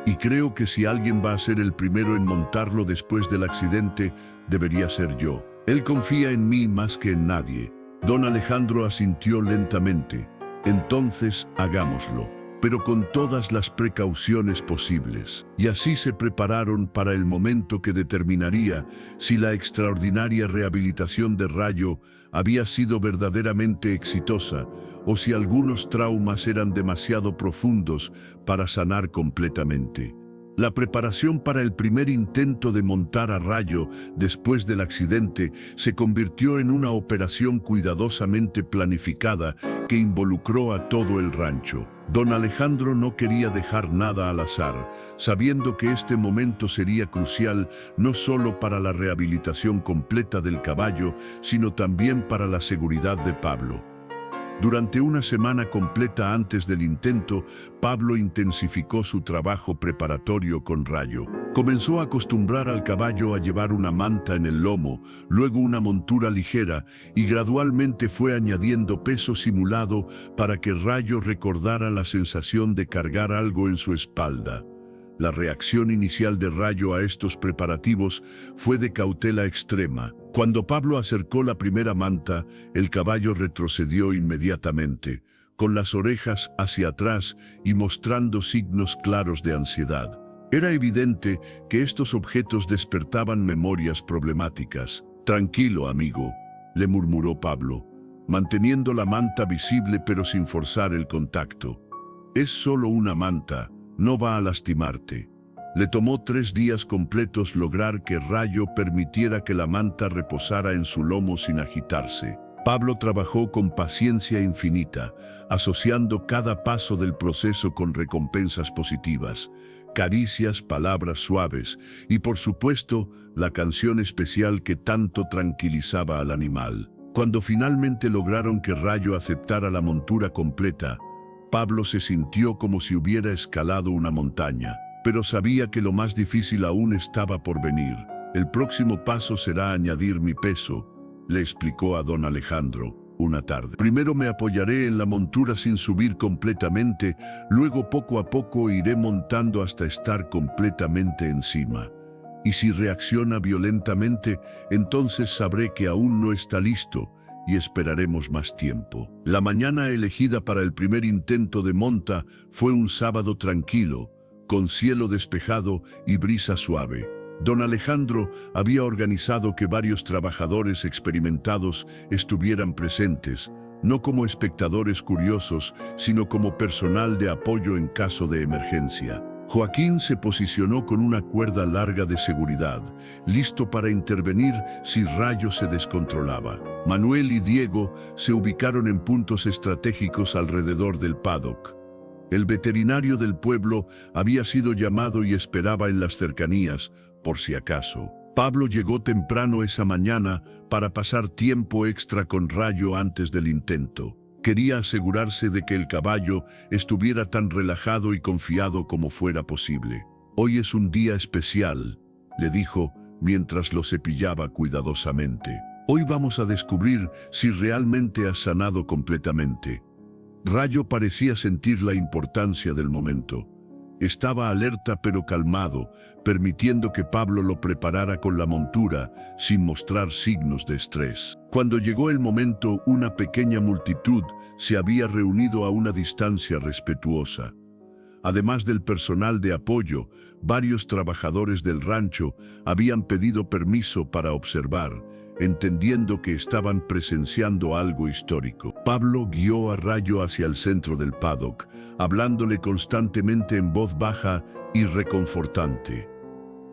Y creo que si alguien va a ser el primero en montarlo después del accidente, debería ser yo. Él confía en mí más que en nadie. Don Alejandro asintió lentamente. Entonces, hagámoslo, pero con todas las precauciones posibles. Y así se prepararon para el momento que determinaría si la extraordinaria rehabilitación de Rayo había sido verdaderamente exitosa o si algunos traumas eran demasiado profundos para sanar completamente. La preparación para el primer intento de montar a Rayo después del accidente se convirtió en una operación cuidadosamente planificada que involucró a todo el rancho. Don Alejandro no quería dejar nada al azar, sabiendo que este momento sería crucial no solo para la rehabilitación completa del caballo, sino también para la seguridad de Pablo. Durante una semana completa antes del intento, Pablo intensificó su trabajo preparatorio con Rayo. Comenzó a acostumbrar al caballo a llevar una manta en el lomo, luego una montura ligera, y gradualmente fue añadiendo peso simulado para que Rayo recordara la sensación de cargar algo en su espalda. La reacción inicial de Rayo a estos preparativos fue de cautela extrema. Cuando Pablo acercó la primera manta, el caballo retrocedió inmediatamente, con las orejas hacia atrás y mostrando signos claros de ansiedad. Era evidente que estos objetos despertaban memorias problemáticas. «Tranquilo, amigo», le murmuró Pablo, manteniendo la manta visible pero sin forzar el contacto. «Es solo una manta, no va a lastimarte». Le tomó 3 días completos lograr que Rayo permitiera que la manta reposara en su lomo sin agitarse. Pablo trabajó con paciencia infinita, asociando cada paso del proceso con recompensas positivas, caricias, palabras suaves y, por supuesto, la canción especial que tanto tranquilizaba al animal. Cuando finalmente lograron que Rayo aceptara la montura completa, Pablo se sintió como si hubiera escalado una montaña. Pero sabía que lo más difícil aún estaba por venir. «El próximo paso será añadir mi peso», le explicó a don Alejandro una tarde. «Primero me apoyaré en la montura sin subir completamente, luego poco a poco iré montando hasta estar completamente encima. Y si reacciona violentamente, entonces sabré que aún no está listo y esperaremos más tiempo». La mañana elegida para el primer intento de monta fue un sábado tranquilo, con cielo despejado y brisa suave. Don Alejandro había organizado que varios trabajadores experimentados estuvieran presentes, no como espectadores curiosos, sino como personal de apoyo en caso de emergencia. Joaquín se posicionó con una cuerda larga de seguridad, listo para intervenir si Rayo se descontrolaba. Manuel y Diego se ubicaron en puntos estratégicos alrededor del paddock. El veterinario del pueblo había sido llamado y esperaba en las cercanías, por si acaso. Pablo llegó temprano esa mañana para pasar tiempo extra con Rayo antes del intento. Quería asegurarse de que el caballo estuviera tan relajado y confiado como fuera posible. «Hoy es un día especial», le dijo mientras lo cepillaba cuidadosamente. «Hoy vamos a descubrir si realmente has sanado completamente». Rayo parecía sentir la importancia del momento. Estaba alerta pero calmado, permitiendo que Pablo lo preparara con la montura sin mostrar signos de estrés. Cuando llegó el momento, una pequeña multitud se había reunido a una distancia respetuosa. Además del personal de apoyo, varios trabajadores del rancho habían pedido permiso para observar, entendiendo que estaban presenciando algo histórico. Pablo guió a Rayo hacia el centro del paddock, hablándole constantemente en voz baja y reconfortante.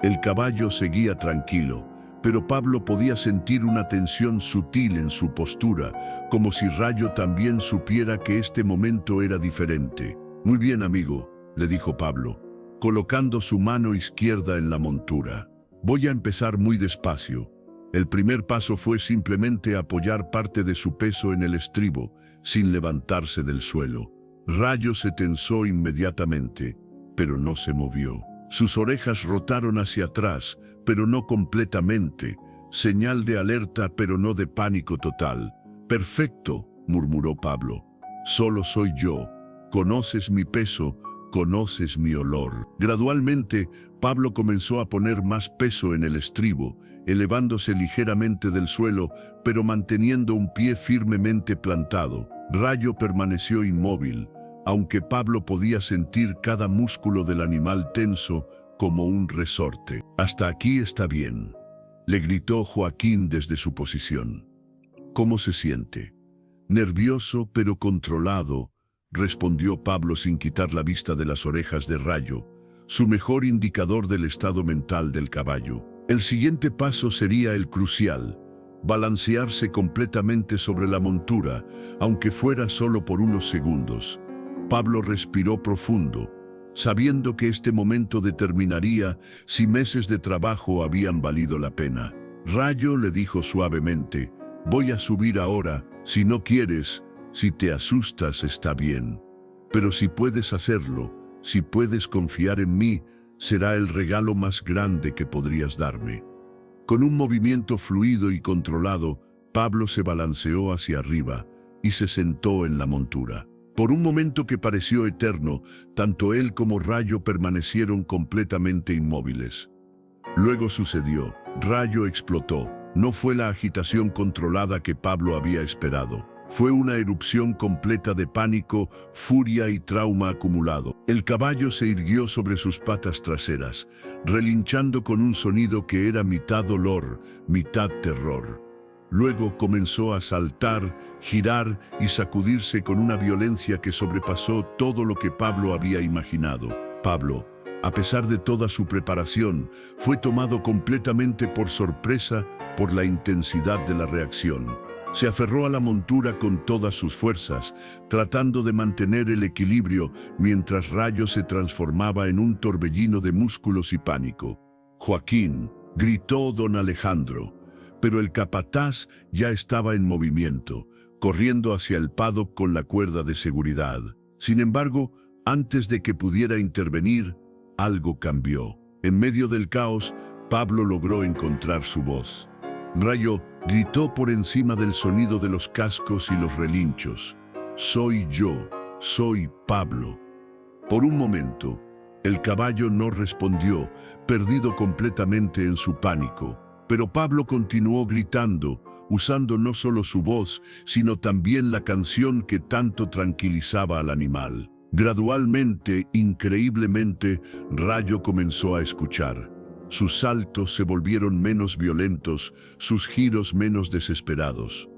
El caballo seguía tranquilo, pero Pablo podía sentir una tensión sutil en su postura, como si Rayo también supiera que este momento era diferente. «Muy bien, amigo», le dijo Pablo, colocando su mano izquierda en la montura. «Voy a empezar muy despacio». El primer paso fue simplemente apoyar parte de su peso en el estribo, sin levantarse del suelo. Rayo se tensó inmediatamente, pero no se movió. Sus orejas rotaron hacia atrás, pero no completamente, señal de alerta pero no de pánico total. «Perfecto», murmuró Pablo. «Solo soy yo. Conoces mi peso, conoces mi olor». Gradualmente, Pablo comenzó a poner más peso en el estribo, elevándose ligeramente del suelo, pero manteniendo un pie firmemente plantado. Rayo permaneció inmóvil, aunque Pablo podía sentir cada músculo del animal tenso como un resorte. «Hasta aquí está bien», le gritó Joaquín desde su posición. «¿Cómo se siente?» «Nervioso pero controlado», respondió Pablo sin quitar la vista de las orejas de Rayo, su mejor indicador del estado mental del caballo. El siguiente paso sería el crucial, balancearse completamente sobre la montura, aunque fuera solo por unos segundos. Pablo respiró profundo, sabiendo que este momento determinaría si meses de trabajo habían valido la pena. Rayo le dijo suavemente: «Voy a subir ahora, si no quieres, si te asustas está bien. Pero si puedes hacerlo, si puedes confiar en mí, será el regalo más grande que podrías darme». Con un movimiento fluido y controlado, Pablo se balanceó hacia arriba y se sentó en la montura. Por un momento que pareció eterno, tanto él como Rayo permanecieron completamente inmóviles. Luego sucedió. Rayo explotó. No fue la agitación controlada que Pablo había esperado. Fue una erupción completa de pánico, furia y trauma acumulado. El caballo se irguió sobre sus patas traseras, relinchando con un sonido que era mitad dolor, mitad terror. Luego comenzó a saltar, girar y sacudirse con una violencia que sobrepasó todo lo que Pablo había imaginado. Pablo, a pesar de toda su preparación, fue tomado completamente por sorpresa por la intensidad de la reacción. Se aferró a la montura con todas sus fuerzas, tratando de mantener el equilibrio mientras Rayo se transformaba en un torbellino de músculos y pánico. «Joaquín», gritó don Alejandro, pero el capataz ya estaba en movimiento, corriendo hacia el paddock con la cuerda de seguridad. Sin embargo, antes de que pudiera intervenir, algo cambió. En medio del caos, Pablo logró encontrar su voz. Rayo gritó por encima del sonido de los cascos y los relinchos: «Soy yo, soy Pablo». Por un momento, el caballo no respondió, perdido completamente en su pánico. Pero Pablo continuó gritando, usando no solo su voz, sino también la canción que tanto tranquilizaba al animal. Gradualmente, increíblemente, Rayo comenzó a escuchar. Sus saltos se volvieron menos violentos, sus giros menos desesperados.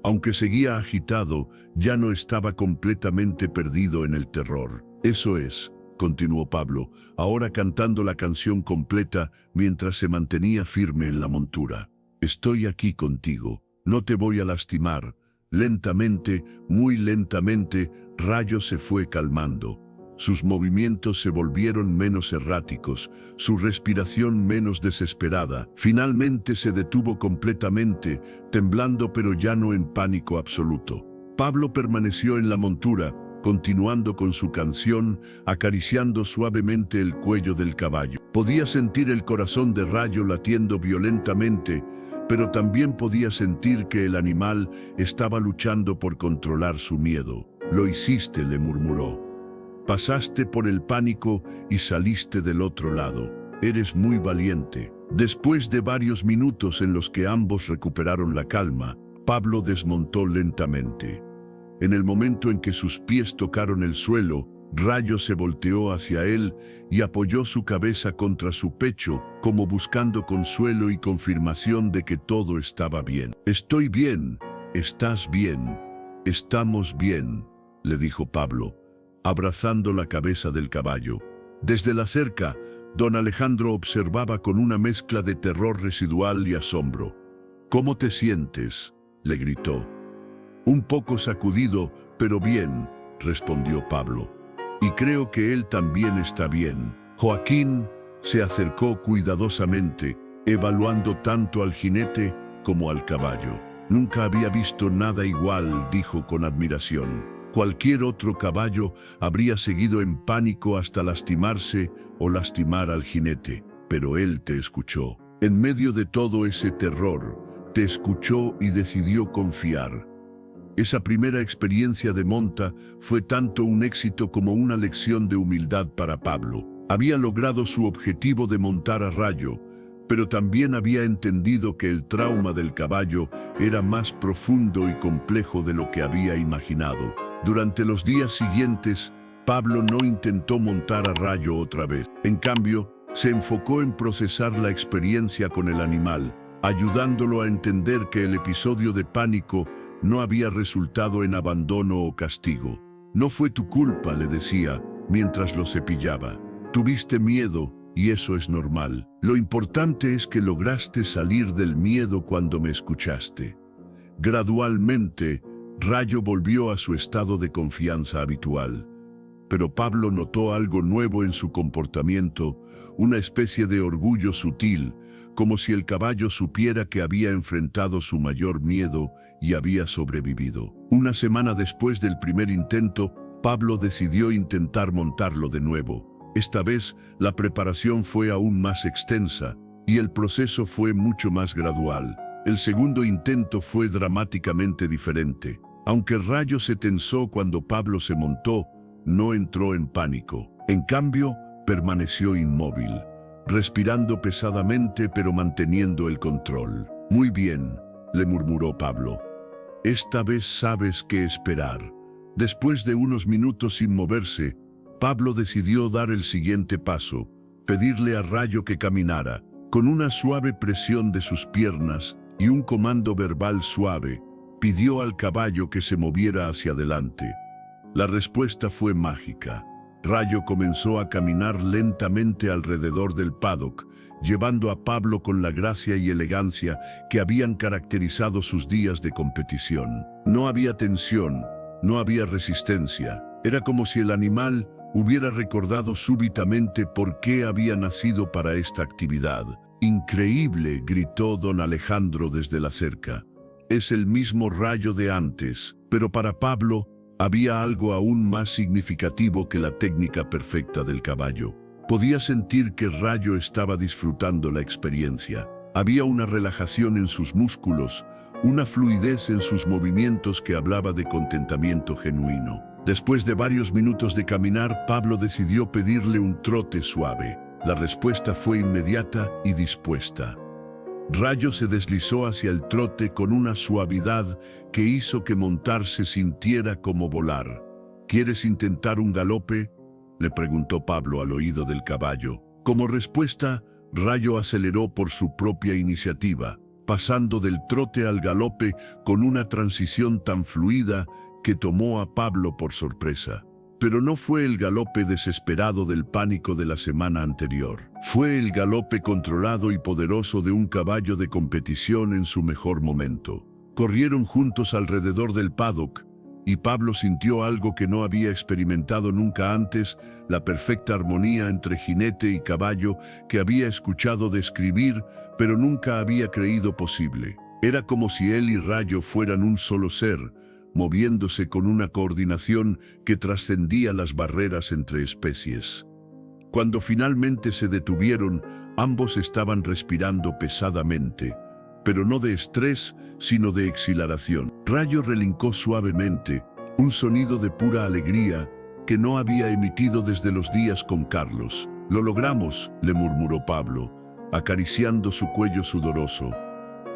Aunque seguía agitado, ya no estaba completamente perdido en el terror. Eso es, continuó Pablo, ahora cantando la canción completa mientras se mantenía firme en la montura. Estoy aquí contigo, no te voy a lastimar. Lentamente, muy lentamente, Rayo se fue calmando. Sus movimientos se volvieron menos erráticos, su respiración menos desesperada. Finalmente se detuvo completamente, temblando pero ya no en pánico absoluto. Pablo permaneció en la montura, continuando con su canción, acariciando suavemente el cuello del caballo. Podía sentir el corazón de Rayo latiendo violentamente, pero también podía sentir que el animal estaba luchando por controlar su miedo. «Lo hiciste», le murmuró. «Pasaste por el pánico y saliste del otro lado. Eres muy valiente». Después de varios minutos en los que ambos recuperaron la calma, Pablo desmontó lentamente. En el momento en que sus pies tocaron el suelo, Rayo se volteó hacia él y apoyó su cabeza contra su pecho, como buscando consuelo y confirmación de que todo estaba bien. «Estoy bien, estás bien, estamos bien», le dijo Pablo, abrazando la cabeza del caballo. Desde la cerca, don Alejandro observaba con una mezcla de terror residual y asombro. «¿Cómo te sientes?», le gritó. «Un poco sacudido, pero bien», respondió Pablo. «Y creo que él también está bien». Joaquín se acercó cuidadosamente, evaluando tanto al jinete como al caballo. «Nunca había visto nada igual», dijo con admiración. «Cualquier otro caballo habría seguido en pánico hasta lastimarse o lastimar al jinete, pero él te escuchó. En medio de todo ese terror, te escuchó y decidió confiar». Esa primera experiencia de monta fue tanto un éxito como una lección de humildad para Pablo. Había logrado su objetivo de montar a Rayo, pero también había entendido que el trauma del caballo era más profundo y complejo de lo que había imaginado. Durante los días siguientes, Pablo no intentó montar a Rayo otra vez. En cambio, se enfocó en procesar la experiencia con el animal, ayudándolo a entender que el episodio de pánico no había resultado en abandono o castigo. «No fue tu culpa», le decía, mientras lo cepillaba. «Tuviste miedo, y eso es normal. Lo importante es que lograste salir del miedo cuando me escuchaste». Gradualmente, Rayo volvió a su estado de confianza habitual. Pero Pablo notó algo nuevo en su comportamiento, una especie de orgullo sutil, como si el caballo supiera que había enfrentado su mayor miedo y había sobrevivido. Una semana después del primer intento, Pablo decidió intentar montarlo de nuevo. Esta vez, la preparación fue aún más extensa y el proceso fue mucho más gradual. El segundo intento fue dramáticamente diferente. Aunque Rayo se tensó cuando Pablo se montó, no entró en pánico. En cambio, permaneció inmóvil, respirando pesadamente pero manteniendo el control. «Muy bien», le murmuró Pablo. «Esta vez sabes qué esperar». Después de unos minutos sin moverse, Pablo decidió dar el siguiente paso, pedirle a Rayo que caminara. Con una suave presión de sus piernas y un comando verbal suave, pidió al caballo que se moviera hacia adelante. La respuesta fue mágica. Rayo comenzó a caminar lentamente alrededor del paddock, llevando a Pablo con la gracia y elegancia que habían caracterizado sus días de competición. No había tensión, no había resistencia. Era como si el animal hubiera recordado súbitamente por qué había nacido para esta actividad. «Increíble», gritó don Alejandro desde la cerca. «Es el mismo Rayo de antes», pero para Pablo había algo aún más significativo que la técnica perfecta del caballo. Podía sentir que Rayo estaba disfrutando la experiencia. Había una relajación en sus músculos, una fluidez en sus movimientos que hablaba de contentamiento genuino. Después de varios minutos de caminar, Pablo decidió pedirle un trote suave. La respuesta fue inmediata y dispuesta. Rayo se deslizó hacia el trote con una suavidad que hizo que montar se sintiera como volar. «¿Quieres intentar un galope?», le preguntó Pablo al oído del caballo. Como respuesta, Rayo aceleró por su propia iniciativa, pasando del trote al galope con una transición tan fluida que tomó a Pablo por sorpresa. Pero no fue el galope desesperado del pánico de la semana anterior. Fue el galope controlado y poderoso de un caballo de competición en su mejor momento. Corrieron juntos alrededor del paddock, y Pablo sintió algo que no había experimentado nunca antes, la perfecta armonía entre jinete y caballo que había escuchado describir, pero nunca había creído posible. Era como si él y Rayo fueran un solo ser, moviéndose con una coordinación que trascendía las barreras entre especies. Cuando finalmente se detuvieron, ambos estaban respirando pesadamente, pero no de estrés, sino de exhilaración. Rayo relincó suavemente, un sonido de pura alegría que no había emitido desde los días con Carlos. «Lo logramos», le murmuró Pablo, acariciando su cuello sudoroso.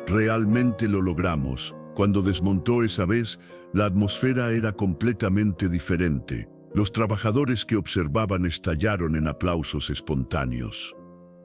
«Realmente lo logramos». Cuando desmontó esa vez, la atmósfera era completamente diferente. Los trabajadores que observaban estallaron en aplausos espontáneos.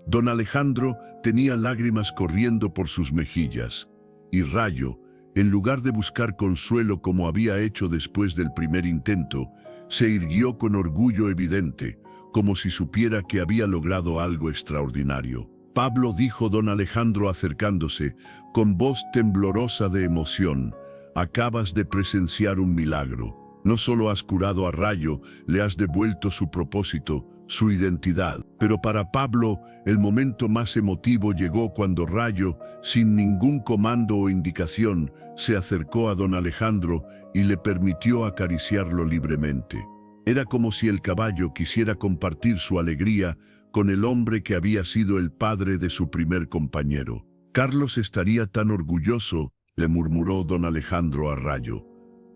Don Alejandro tenía lágrimas corriendo por sus mejillas, y Rayo, en lugar de buscar consuelo como había hecho después del primer intento, se irguió con orgullo evidente, como si supiera que había logrado algo extraordinario. «Pablo», dijo don Alejandro acercándose, con voz temblorosa de emoción, «acabas de presenciar un milagro. No solo has curado a Rayo, le has devuelto su propósito, su identidad». Pero para Pablo, el momento más emotivo llegó cuando Rayo, sin ningún comando o indicación, se acercó a don Alejandro y le permitió acariciarlo libremente. Era como si el caballo quisiera compartir su alegría con el hombre que había sido el padre de su primer compañero. «Carlos estaría tan orgulloso», le murmuró don Alejandro a Rayo,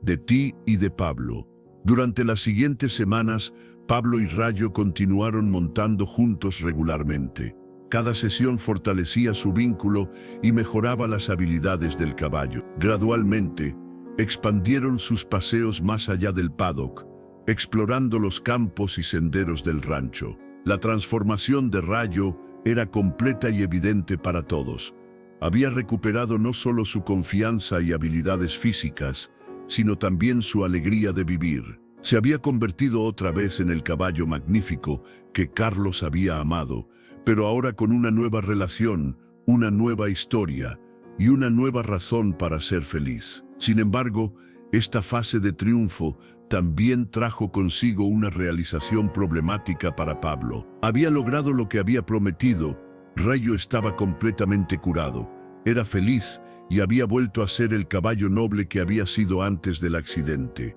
«de ti y de Pablo». Durante las siguientes semanas, Pablo y Rayo continuaron montando juntos regularmente. Cada sesión fortalecía su vínculo y mejoraba las habilidades del caballo. Gradualmente, expandieron sus paseos más allá del paddock, explorando los campos y senderos del rancho. La transformación de Rayo era completa y evidente para todos. Había recuperado no solo su confianza y habilidades físicas, sino también su alegría de vivir. Se había convertido otra vez en el caballo magnífico que Carlos había amado, pero ahora con una nueva relación, una nueva historia y una nueva razón para ser feliz. Sin embargo, esta fase de triunfo también trajo consigo una realización problemática para Pablo. Había logrado lo que había prometido, Rayo estaba completamente curado, era feliz y había vuelto a ser el caballo noble que había sido antes del accidente.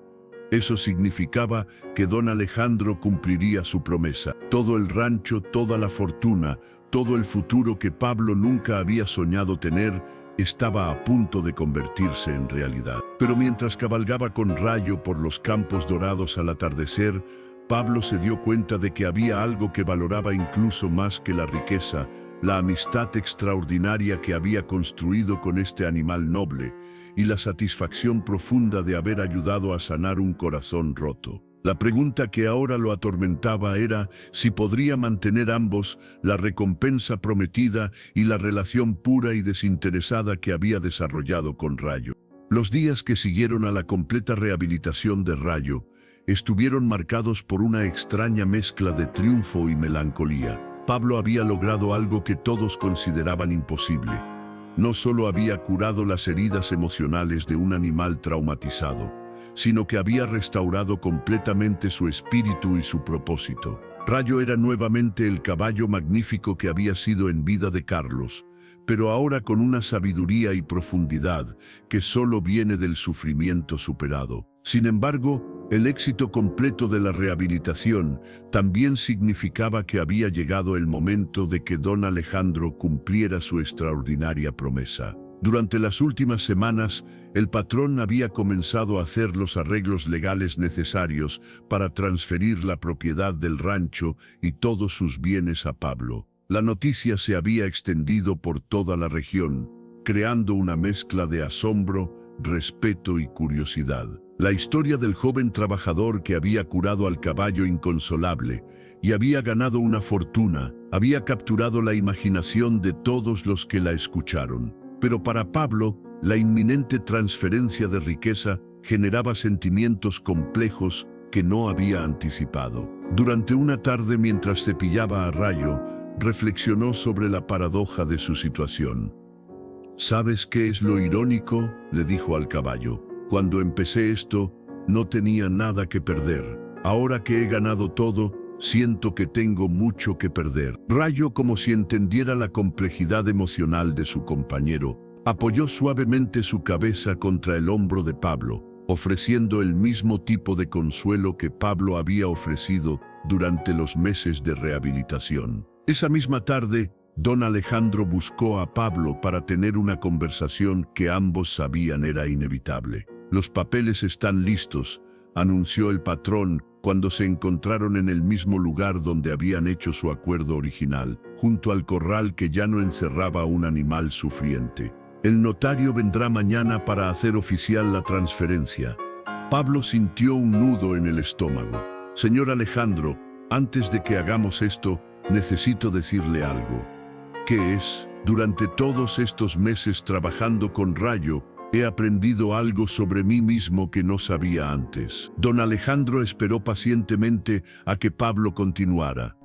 Eso significaba que don Alejandro cumpliría su promesa. Todo el rancho, toda la fortuna, todo el futuro que Pablo nunca había soñado tener, estaba a punto de convertirse en realidad. Pero mientras cabalgaba con Rayo por los campos dorados al atardecer, Pablo se dio cuenta de que había algo que valoraba incluso más que la riqueza, la amistad extraordinaria que había construido con este animal noble y la satisfacción profunda de haber ayudado a sanar un corazón roto. La pregunta que ahora lo atormentaba era si podría mantener ambos, la recompensa prometida y la relación pura y desinteresada que había desarrollado con Rayo. Los días que siguieron a la completa rehabilitación de Rayo estuvieron marcados por una extraña mezcla de triunfo y melancolía. Pablo había logrado algo que todos consideraban imposible. No solo había curado las heridas emocionales de un animal traumatizado, sino que había restaurado completamente su espíritu y su propósito. Rayo era nuevamente el caballo magnífico que había sido en vida de Carlos, pero ahora con una sabiduría y profundidad que solo viene del sufrimiento superado. Sin embargo, el éxito completo de la rehabilitación también significaba que había llegado el momento de que don Alejandro cumpliera su extraordinaria promesa. Durante las últimas semanas, el patrón había comenzado a hacer los arreglos legales necesarios para transferir la propiedad del rancho y todos sus bienes a Pablo. La noticia se había extendido por toda la región, creando una mezcla de asombro, respeto y curiosidad. La historia del joven trabajador que había curado al caballo inconsolable y había ganado una fortuna, había capturado la imaginación de todos los que la escucharon. Pero para Pablo, la inminente transferencia de riqueza generaba sentimientos complejos que no había anticipado. Durante una tarde, mientras cepillaba a Rayo, reflexionó sobre la paradoja de su situación. ¿Sabes qué es lo irónico?, le dijo al caballo. Cuando empecé esto, no tenía nada que perder. Ahora que he ganado todo, siento que tengo mucho que perder. Rayo, como si entendiera la complejidad emocional de su compañero, apoyó suavemente su cabeza contra el hombro de Pablo, ofreciendo el mismo tipo de consuelo que Pablo había ofrecido durante los meses de rehabilitación. Esa misma tarde, don Alejandro buscó a Pablo para tener una conversación que ambos sabían era inevitable. «Los papeles están listos», anunció el patrón cuando se encontraron en el mismo lugar donde habían hecho su acuerdo original, junto al corral que ya no encerraba a un animal sufriente. «El notario vendrá mañana para hacer oficial la transferencia». Pablo sintió un nudo en el estómago. «Señor Alejandro, antes de que hagamos esto, necesito decirle algo». «¿Qué es?». «Durante todos estos meses trabajando con Rayo, he aprendido algo sobre mí mismo que no sabía antes». Don Alejandro esperó pacientemente a que Pablo continuara.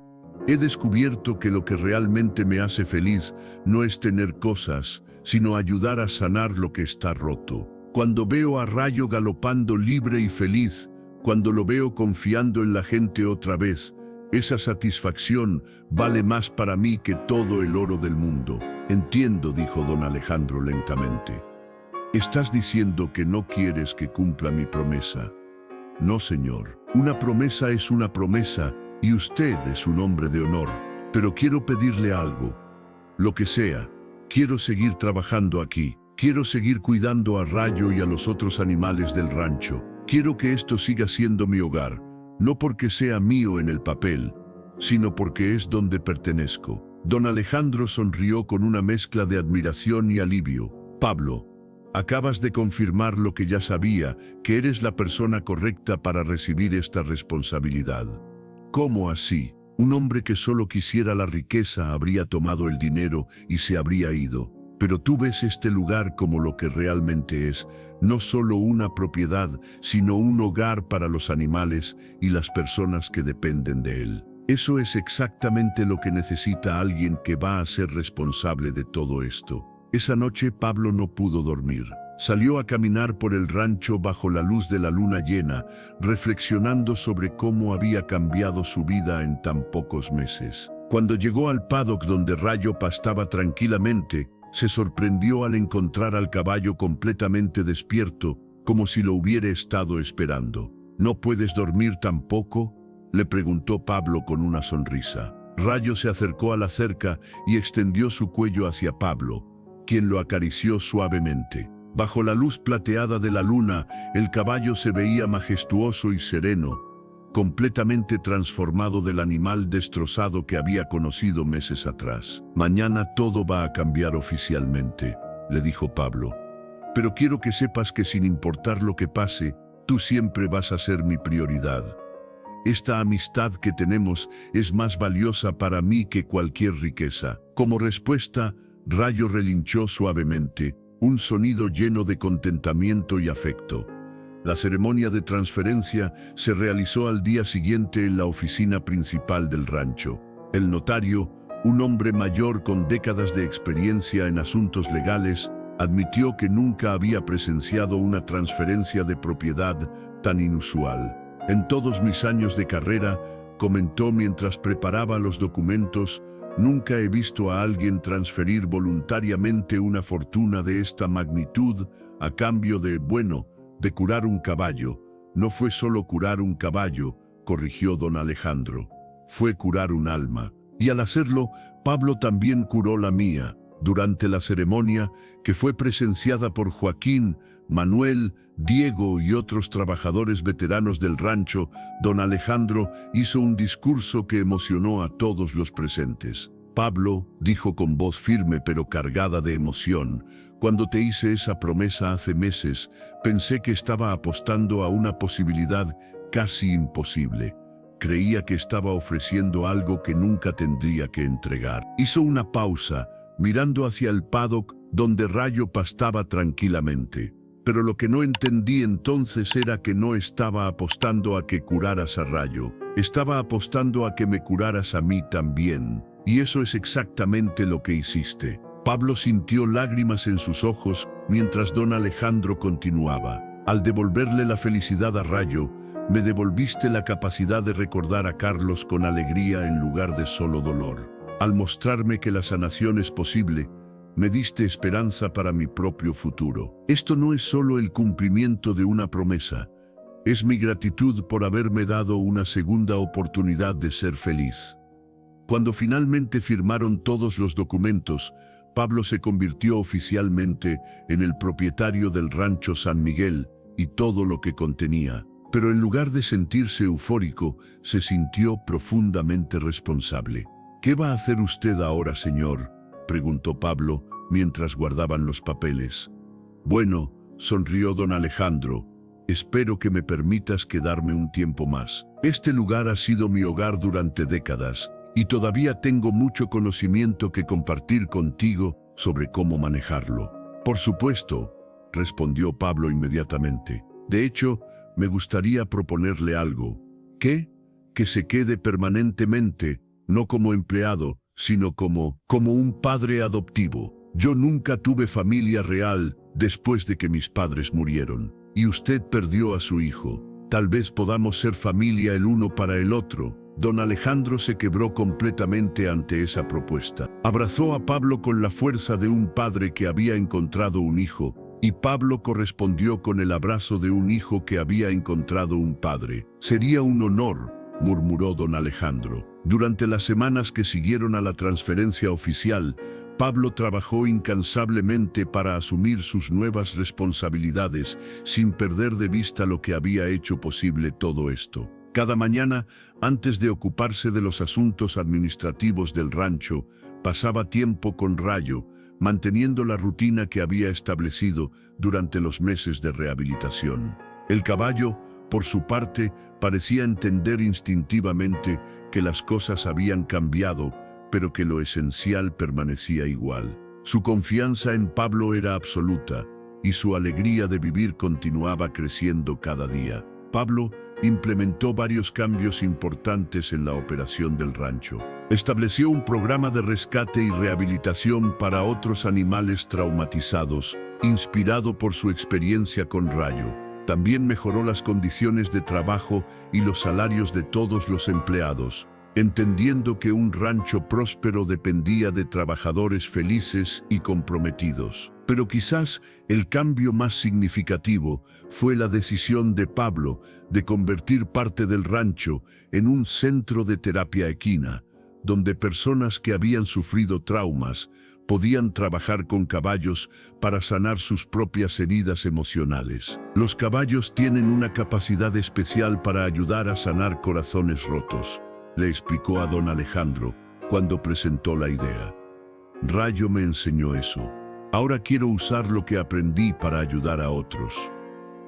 «He descubierto que lo que realmente me hace feliz no es tener cosas, sino ayudar a sanar lo que está roto. Cuando veo a Rayo galopando libre y feliz, cuando lo veo confiando en la gente otra vez, esa satisfacción vale más para mí que todo el oro del mundo». «Entiendo», dijo don Alejandro lentamente. «¿Estás diciendo que no quieres que cumpla mi promesa?». «No, señor. Una promesa es una promesa y usted es un hombre de honor. Pero quiero pedirle algo. Lo que sea. Quiero seguir trabajando aquí. Quiero seguir cuidando a Rayo y a los otros animales del rancho. Quiero que esto siga siendo mi hogar, no porque sea mío en el papel, sino porque es donde pertenezco». Don Alejandro sonrió con una mezcla de admiración y alivio. «Pablo, acabas de confirmar lo que ya sabía, que eres la persona correcta para recibir esta responsabilidad». «¿Cómo así? Un hombre que solo quisiera la riqueza habría tomado el dinero y se habría ido. Pero tú ves este lugar como lo que realmente es, no solo una propiedad, sino un hogar para los animales y las personas que dependen de él. Eso es exactamente lo que necesita alguien que va a ser responsable de todo esto». Esa noche Pablo no pudo dormir. Salió a caminar por el rancho bajo la luz de la luna llena, reflexionando sobre cómo había cambiado su vida en tan pocos meses. Cuando llegó al paddock donde Rayo pastaba tranquilamente, se sorprendió al encontrar al caballo completamente despierto, como si lo hubiera estado esperando. «¿No puedes dormir tampoco?», le preguntó Pablo con una sonrisa. Rayo se acercó a la cerca y extendió su cuello hacia Pablo, quien lo acarició suavemente. Bajo la luz plateada de la luna, el caballo se veía majestuoso y sereno, completamente transformado del animal destrozado que había conocido meses atrás. «Mañana todo va a cambiar oficialmente», le dijo Pablo. «Pero quiero que sepas que sin importar lo que pase, tú siempre vas a ser mi prioridad. Esta amistad que tenemos es más valiosa para mí que cualquier riqueza». Como respuesta, Rayo relinchó suavemente, un sonido lleno de contentamiento y afecto. La ceremonia de transferencia se realizó al día siguiente en la oficina principal del rancho. El notario, un hombre mayor con décadas de experiencia en asuntos legales, admitió que nunca había presenciado una transferencia de propiedad tan inusual. «En todos mis años de carrera», comentó mientras preparaba los documentos, «nunca he visto a alguien transferir voluntariamente una fortuna de esta magnitud a cambio de curar un caballo». «No fue solo curar un caballo», corrigió don Alejandro. «Fue curar un alma. Y al hacerlo, Pablo también curó la mía». Durante la ceremonia, que fue presenciada por Joaquín, Manuel, Diego y otros trabajadores veteranos del rancho, don Alejandro hizo un discurso que emocionó a todos los presentes. «Pablo», dijo con voz firme pero cargada de emoción, Cuando te hice esa promesa hace meses, pensé que estaba apostando a una posibilidad casi imposible. Creía que estaba ofreciendo algo que nunca tendría que entregar. Hizo una pausa, mirando hacia el paddock donde Rayo pastaba tranquilamente. Pero lo que no entendí entonces era que no estaba apostando a que curaras a Rayo. Estaba apostando a que me curaras a mí también. Y eso es exactamente lo que hiciste. Pablo sintió lágrimas en sus ojos mientras don Alejandro continuaba. Al devolverle la felicidad a Rayo, me devolviste la capacidad de recordar a Carlos con alegría en lugar de solo dolor. Al mostrarme que la sanación es posible, me diste esperanza para mi propio futuro. Esto no es solo el cumplimiento de una promesa, es mi gratitud por haberme dado una segunda oportunidad de ser feliz. Cuando finalmente firmaron todos los documentos, Pablo se convirtió oficialmente en el propietario del rancho San Miguel y todo lo que contenía. Pero en lugar de sentirse eufórico, se sintió profundamente responsable. ¿Qué va a hacer usted ahora, señor?, preguntó Pablo mientras guardaban los papeles. Bueno, sonrió don Alejandro, espero que me permitas quedarme un tiempo más. Este lugar ha sido mi hogar durante décadas y todavía tengo mucho conocimiento que compartir contigo sobre cómo manejarlo. Por supuesto, respondió Pablo inmediatamente. De hecho, me gustaría proponerle algo. ¿Qué? Que se quede permanentemente, no como empleado, sino como un padre adoptivo. Yo nunca tuve familia real después de que mis padres murieron, y usted perdió a su hijo. Tal vez podamos ser familia el uno para el otro. Don Alejandro se quebró completamente ante esa propuesta. Abrazó a Pablo con la fuerza de un padre que había encontrado un hijo, y Pablo correspondió con el abrazo de un hijo que había encontrado un padre. Sería un honor, murmuró don Alejandro. Durante las semanas que siguieron a la transferencia oficial, Pablo trabajó incansablemente para asumir sus nuevas responsabilidades, sin perder de vista lo que había hecho posible todo esto. Cada mañana, antes de ocuparse de los asuntos administrativos del rancho, pasaba tiempo con Rayo, manteniendo la rutina que había establecido durante los meses de rehabilitación. El caballo, por su parte, parecía entender instintivamente que las cosas habían cambiado, pero que lo esencial permanecía igual. Su confianza en Pablo era absoluta, y su alegría de vivir continuaba creciendo cada día. Pablo implementó varios cambios importantes en la operación del rancho. Estableció un programa de rescate y rehabilitación para otros animales traumatizados, inspirado por su experiencia con Rayo. También mejoró las condiciones de trabajo y los salarios de todos los empleados, entendiendo que un rancho próspero dependía de trabajadores felices y comprometidos. Pero quizás el cambio más significativo fue la decisión de Pablo de convertir parte del rancho en un centro de terapia equina, donde personas que habían sufrido traumas podían trabajar con caballos para sanar sus propias heridas emocionales. Los caballos tienen una capacidad especial para ayudar a sanar corazones rotos, le explicó a don Alejandro cuando presentó la idea. Rayo me enseñó eso. Ahora quiero usar lo que aprendí para ayudar a otros.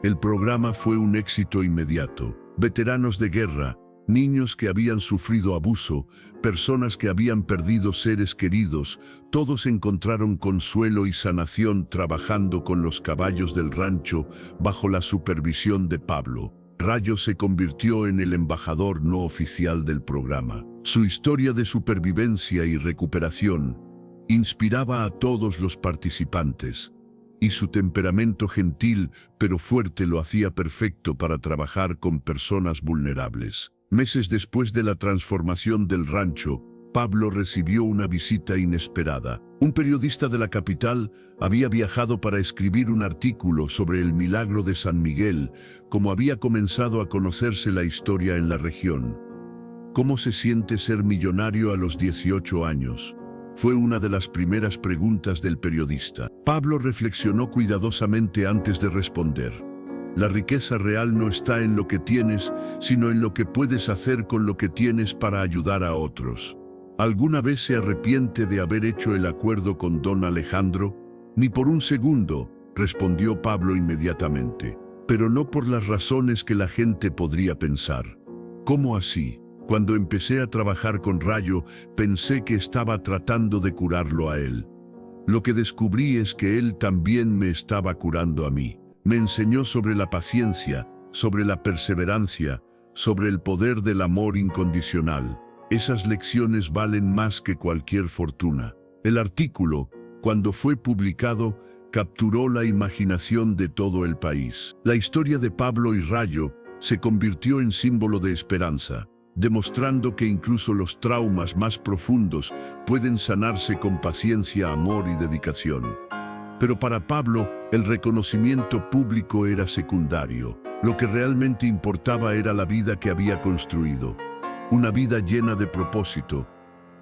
El programa fue un éxito inmediato. Veteranos de guerra, niños que habían sufrido abuso, personas que habían perdido seres queridos, todos encontraron consuelo y sanación trabajando con los caballos del rancho bajo la supervisión de Pablo. Rayo se convirtió en el embajador no oficial del programa. Su historia de supervivencia y recuperación inspiraba a todos los participantes, y su temperamento gentil pero fuerte lo hacía perfecto para trabajar con personas vulnerables. Meses después de la transformación del rancho, Pablo recibió una visita inesperada. Un periodista de la capital había viajado para escribir un artículo sobre el milagro de San Miguel, como había comenzado a conocerse la historia en la región. ¿Cómo se siente ser millonario a los 18 años? Fue una de las primeras preguntas del periodista. Pablo reflexionó cuidadosamente antes de responder. La riqueza real no está en lo que tienes, sino en lo que puedes hacer con lo que tienes para ayudar a otros. ¿Alguna vez se arrepiente de haber hecho el acuerdo con don Alejandro? Ni por un segundo, respondió Pablo inmediatamente, pero no por las razones que la gente podría pensar. ¿Cómo así? Cuando empecé a trabajar con Rayo, pensé que estaba tratando de curarlo a él. Lo que descubrí es que él también me estaba curando a mí. Me enseñó sobre la paciencia, sobre la perseverancia, sobre el poder del amor incondicional. Esas lecciones valen más que cualquier fortuna. El artículo, cuando fue publicado, capturó la imaginación de todo el país. La historia de Pablo y Rayo se convirtió en símbolo de esperanza, demostrando que incluso los traumas más profundos pueden sanarse con paciencia, amor y dedicación. Pero para Pablo, el reconocimiento público era secundario. Lo que realmente importaba era la vida que había construido. Una vida llena de propósito,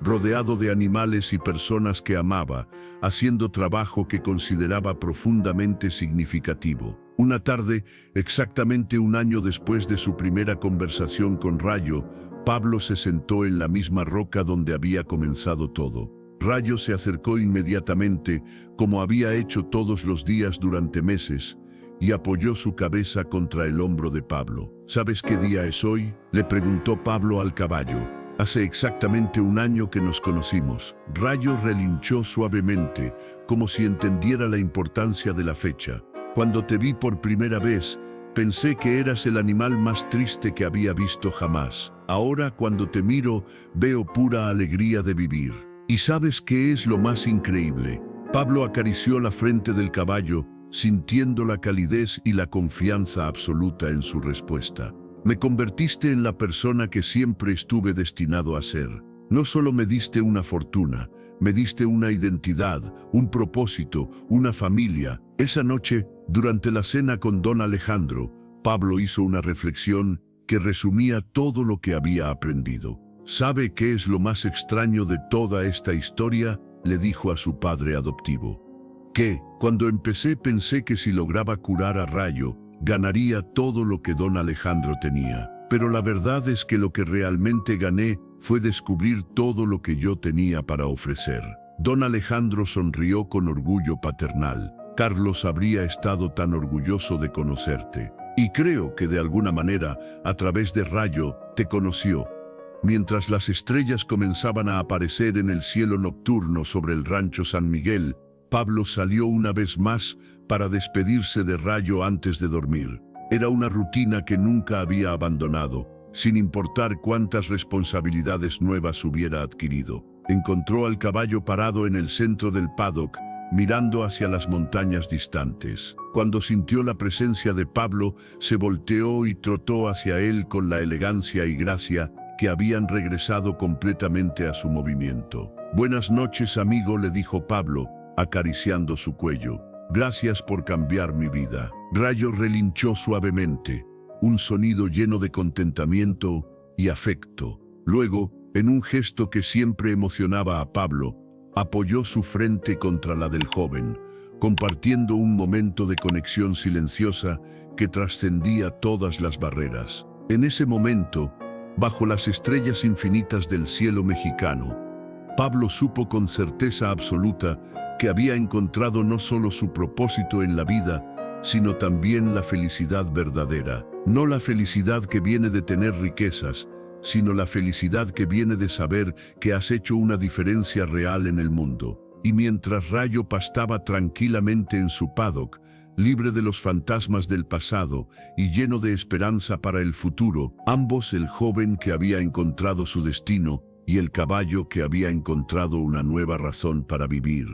rodeado de animales y personas que amaba, haciendo trabajo que consideraba profundamente significativo. Una tarde, exactamente un año después de su primera conversación con Rayo, Pablo se sentó en la misma roca donde había comenzado todo. Rayo se acercó inmediatamente, como había hecho todos los días durante meses, y apoyó su cabeza contra el hombro de Pablo. ¿Sabes qué día es hoy?, le preguntó Pablo al caballo. Hace exactamente un año que nos conocimos. Rayo relinchó suavemente, como si entendiera la importancia de la fecha. Cuando te vi por primera vez, pensé que eras el animal más triste que había visto jamás. Ahora, cuando te miro, veo pura alegría de vivir. ¿Y sabes qué es lo más increíble? Pablo acarició la frente del caballo, sintiendo la calidez y la confianza absoluta en su respuesta. Me convertiste en la persona que siempre estuve destinado a ser. No solo me diste una fortuna, me diste una identidad, un propósito, una familia. Esa noche, durante la cena con don Alejandro, Pablo hizo una reflexión que resumía todo lo que había aprendido. ¿Sabe qué es lo más extraño de toda esta historia?, le dijo a su padre adoptivo. Que, cuando empecé, pensé que si lograba curar a Rayo, ganaría todo lo que don Alejandro tenía. Pero la verdad es que lo que realmente gané fue descubrir todo lo que yo tenía para ofrecer. Don Alejandro sonrió con orgullo paternal. Carlos habría estado tan orgulloso de conocerte. Y creo que de alguna manera, a través de Rayo, te conoció. Mientras las estrellas comenzaban a aparecer en el cielo nocturno sobre el rancho San Miguel, Pablo salió una vez más para despedirse de Rayo antes de dormir. Era una rutina que nunca había abandonado, sin importar cuántas responsabilidades nuevas hubiera adquirido. Encontró al caballo parado en el centro del paddock, mirando hacia las montañas distantes. Cuando sintió la presencia de Pablo, se volteó y trotó hacia él con la elegancia y gracia que habían regresado completamente a su movimiento. «Buenas noches, amigo», le dijo Pablo, acariciando su cuello. «Gracias por cambiar mi vida». Rayo relinchó suavemente, un sonido lleno de contentamiento y afecto. Luego, en un gesto que siempre emocionaba a Pablo, apoyó su frente contra la del joven, compartiendo un momento de conexión silenciosa que trascendía todas las barreras. En ese momento, bajo las estrellas infinitas del cielo mexicano, Pablo supo con certeza absoluta que había encontrado no solo su propósito en la vida, sino también la felicidad verdadera. No la felicidad que viene de tener riquezas, sino la felicidad que viene de saber que has hecho una diferencia real en el mundo. Y mientras Rayo pastaba tranquilamente en su paddock, libre de los fantasmas del pasado y lleno de esperanza para el futuro, ambos, el joven que había encontrado su destino y el caballo que había encontrado una nueva razón para vivir,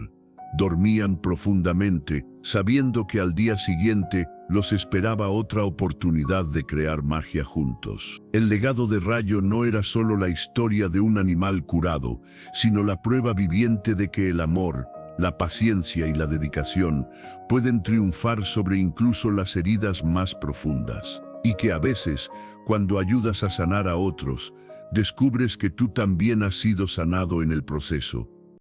dormían profundamente, sabiendo que al día siguiente los esperaba otra oportunidad de crear magia juntos. El legado de Rayo no era solo la historia de un animal curado, sino la prueba viviente de que el amor, la paciencia y la dedicación pueden triunfar sobre incluso las heridas más profundas. Y que a veces, cuando ayudas a sanar a otros, descubres que tú también has sido sanado en el proceso.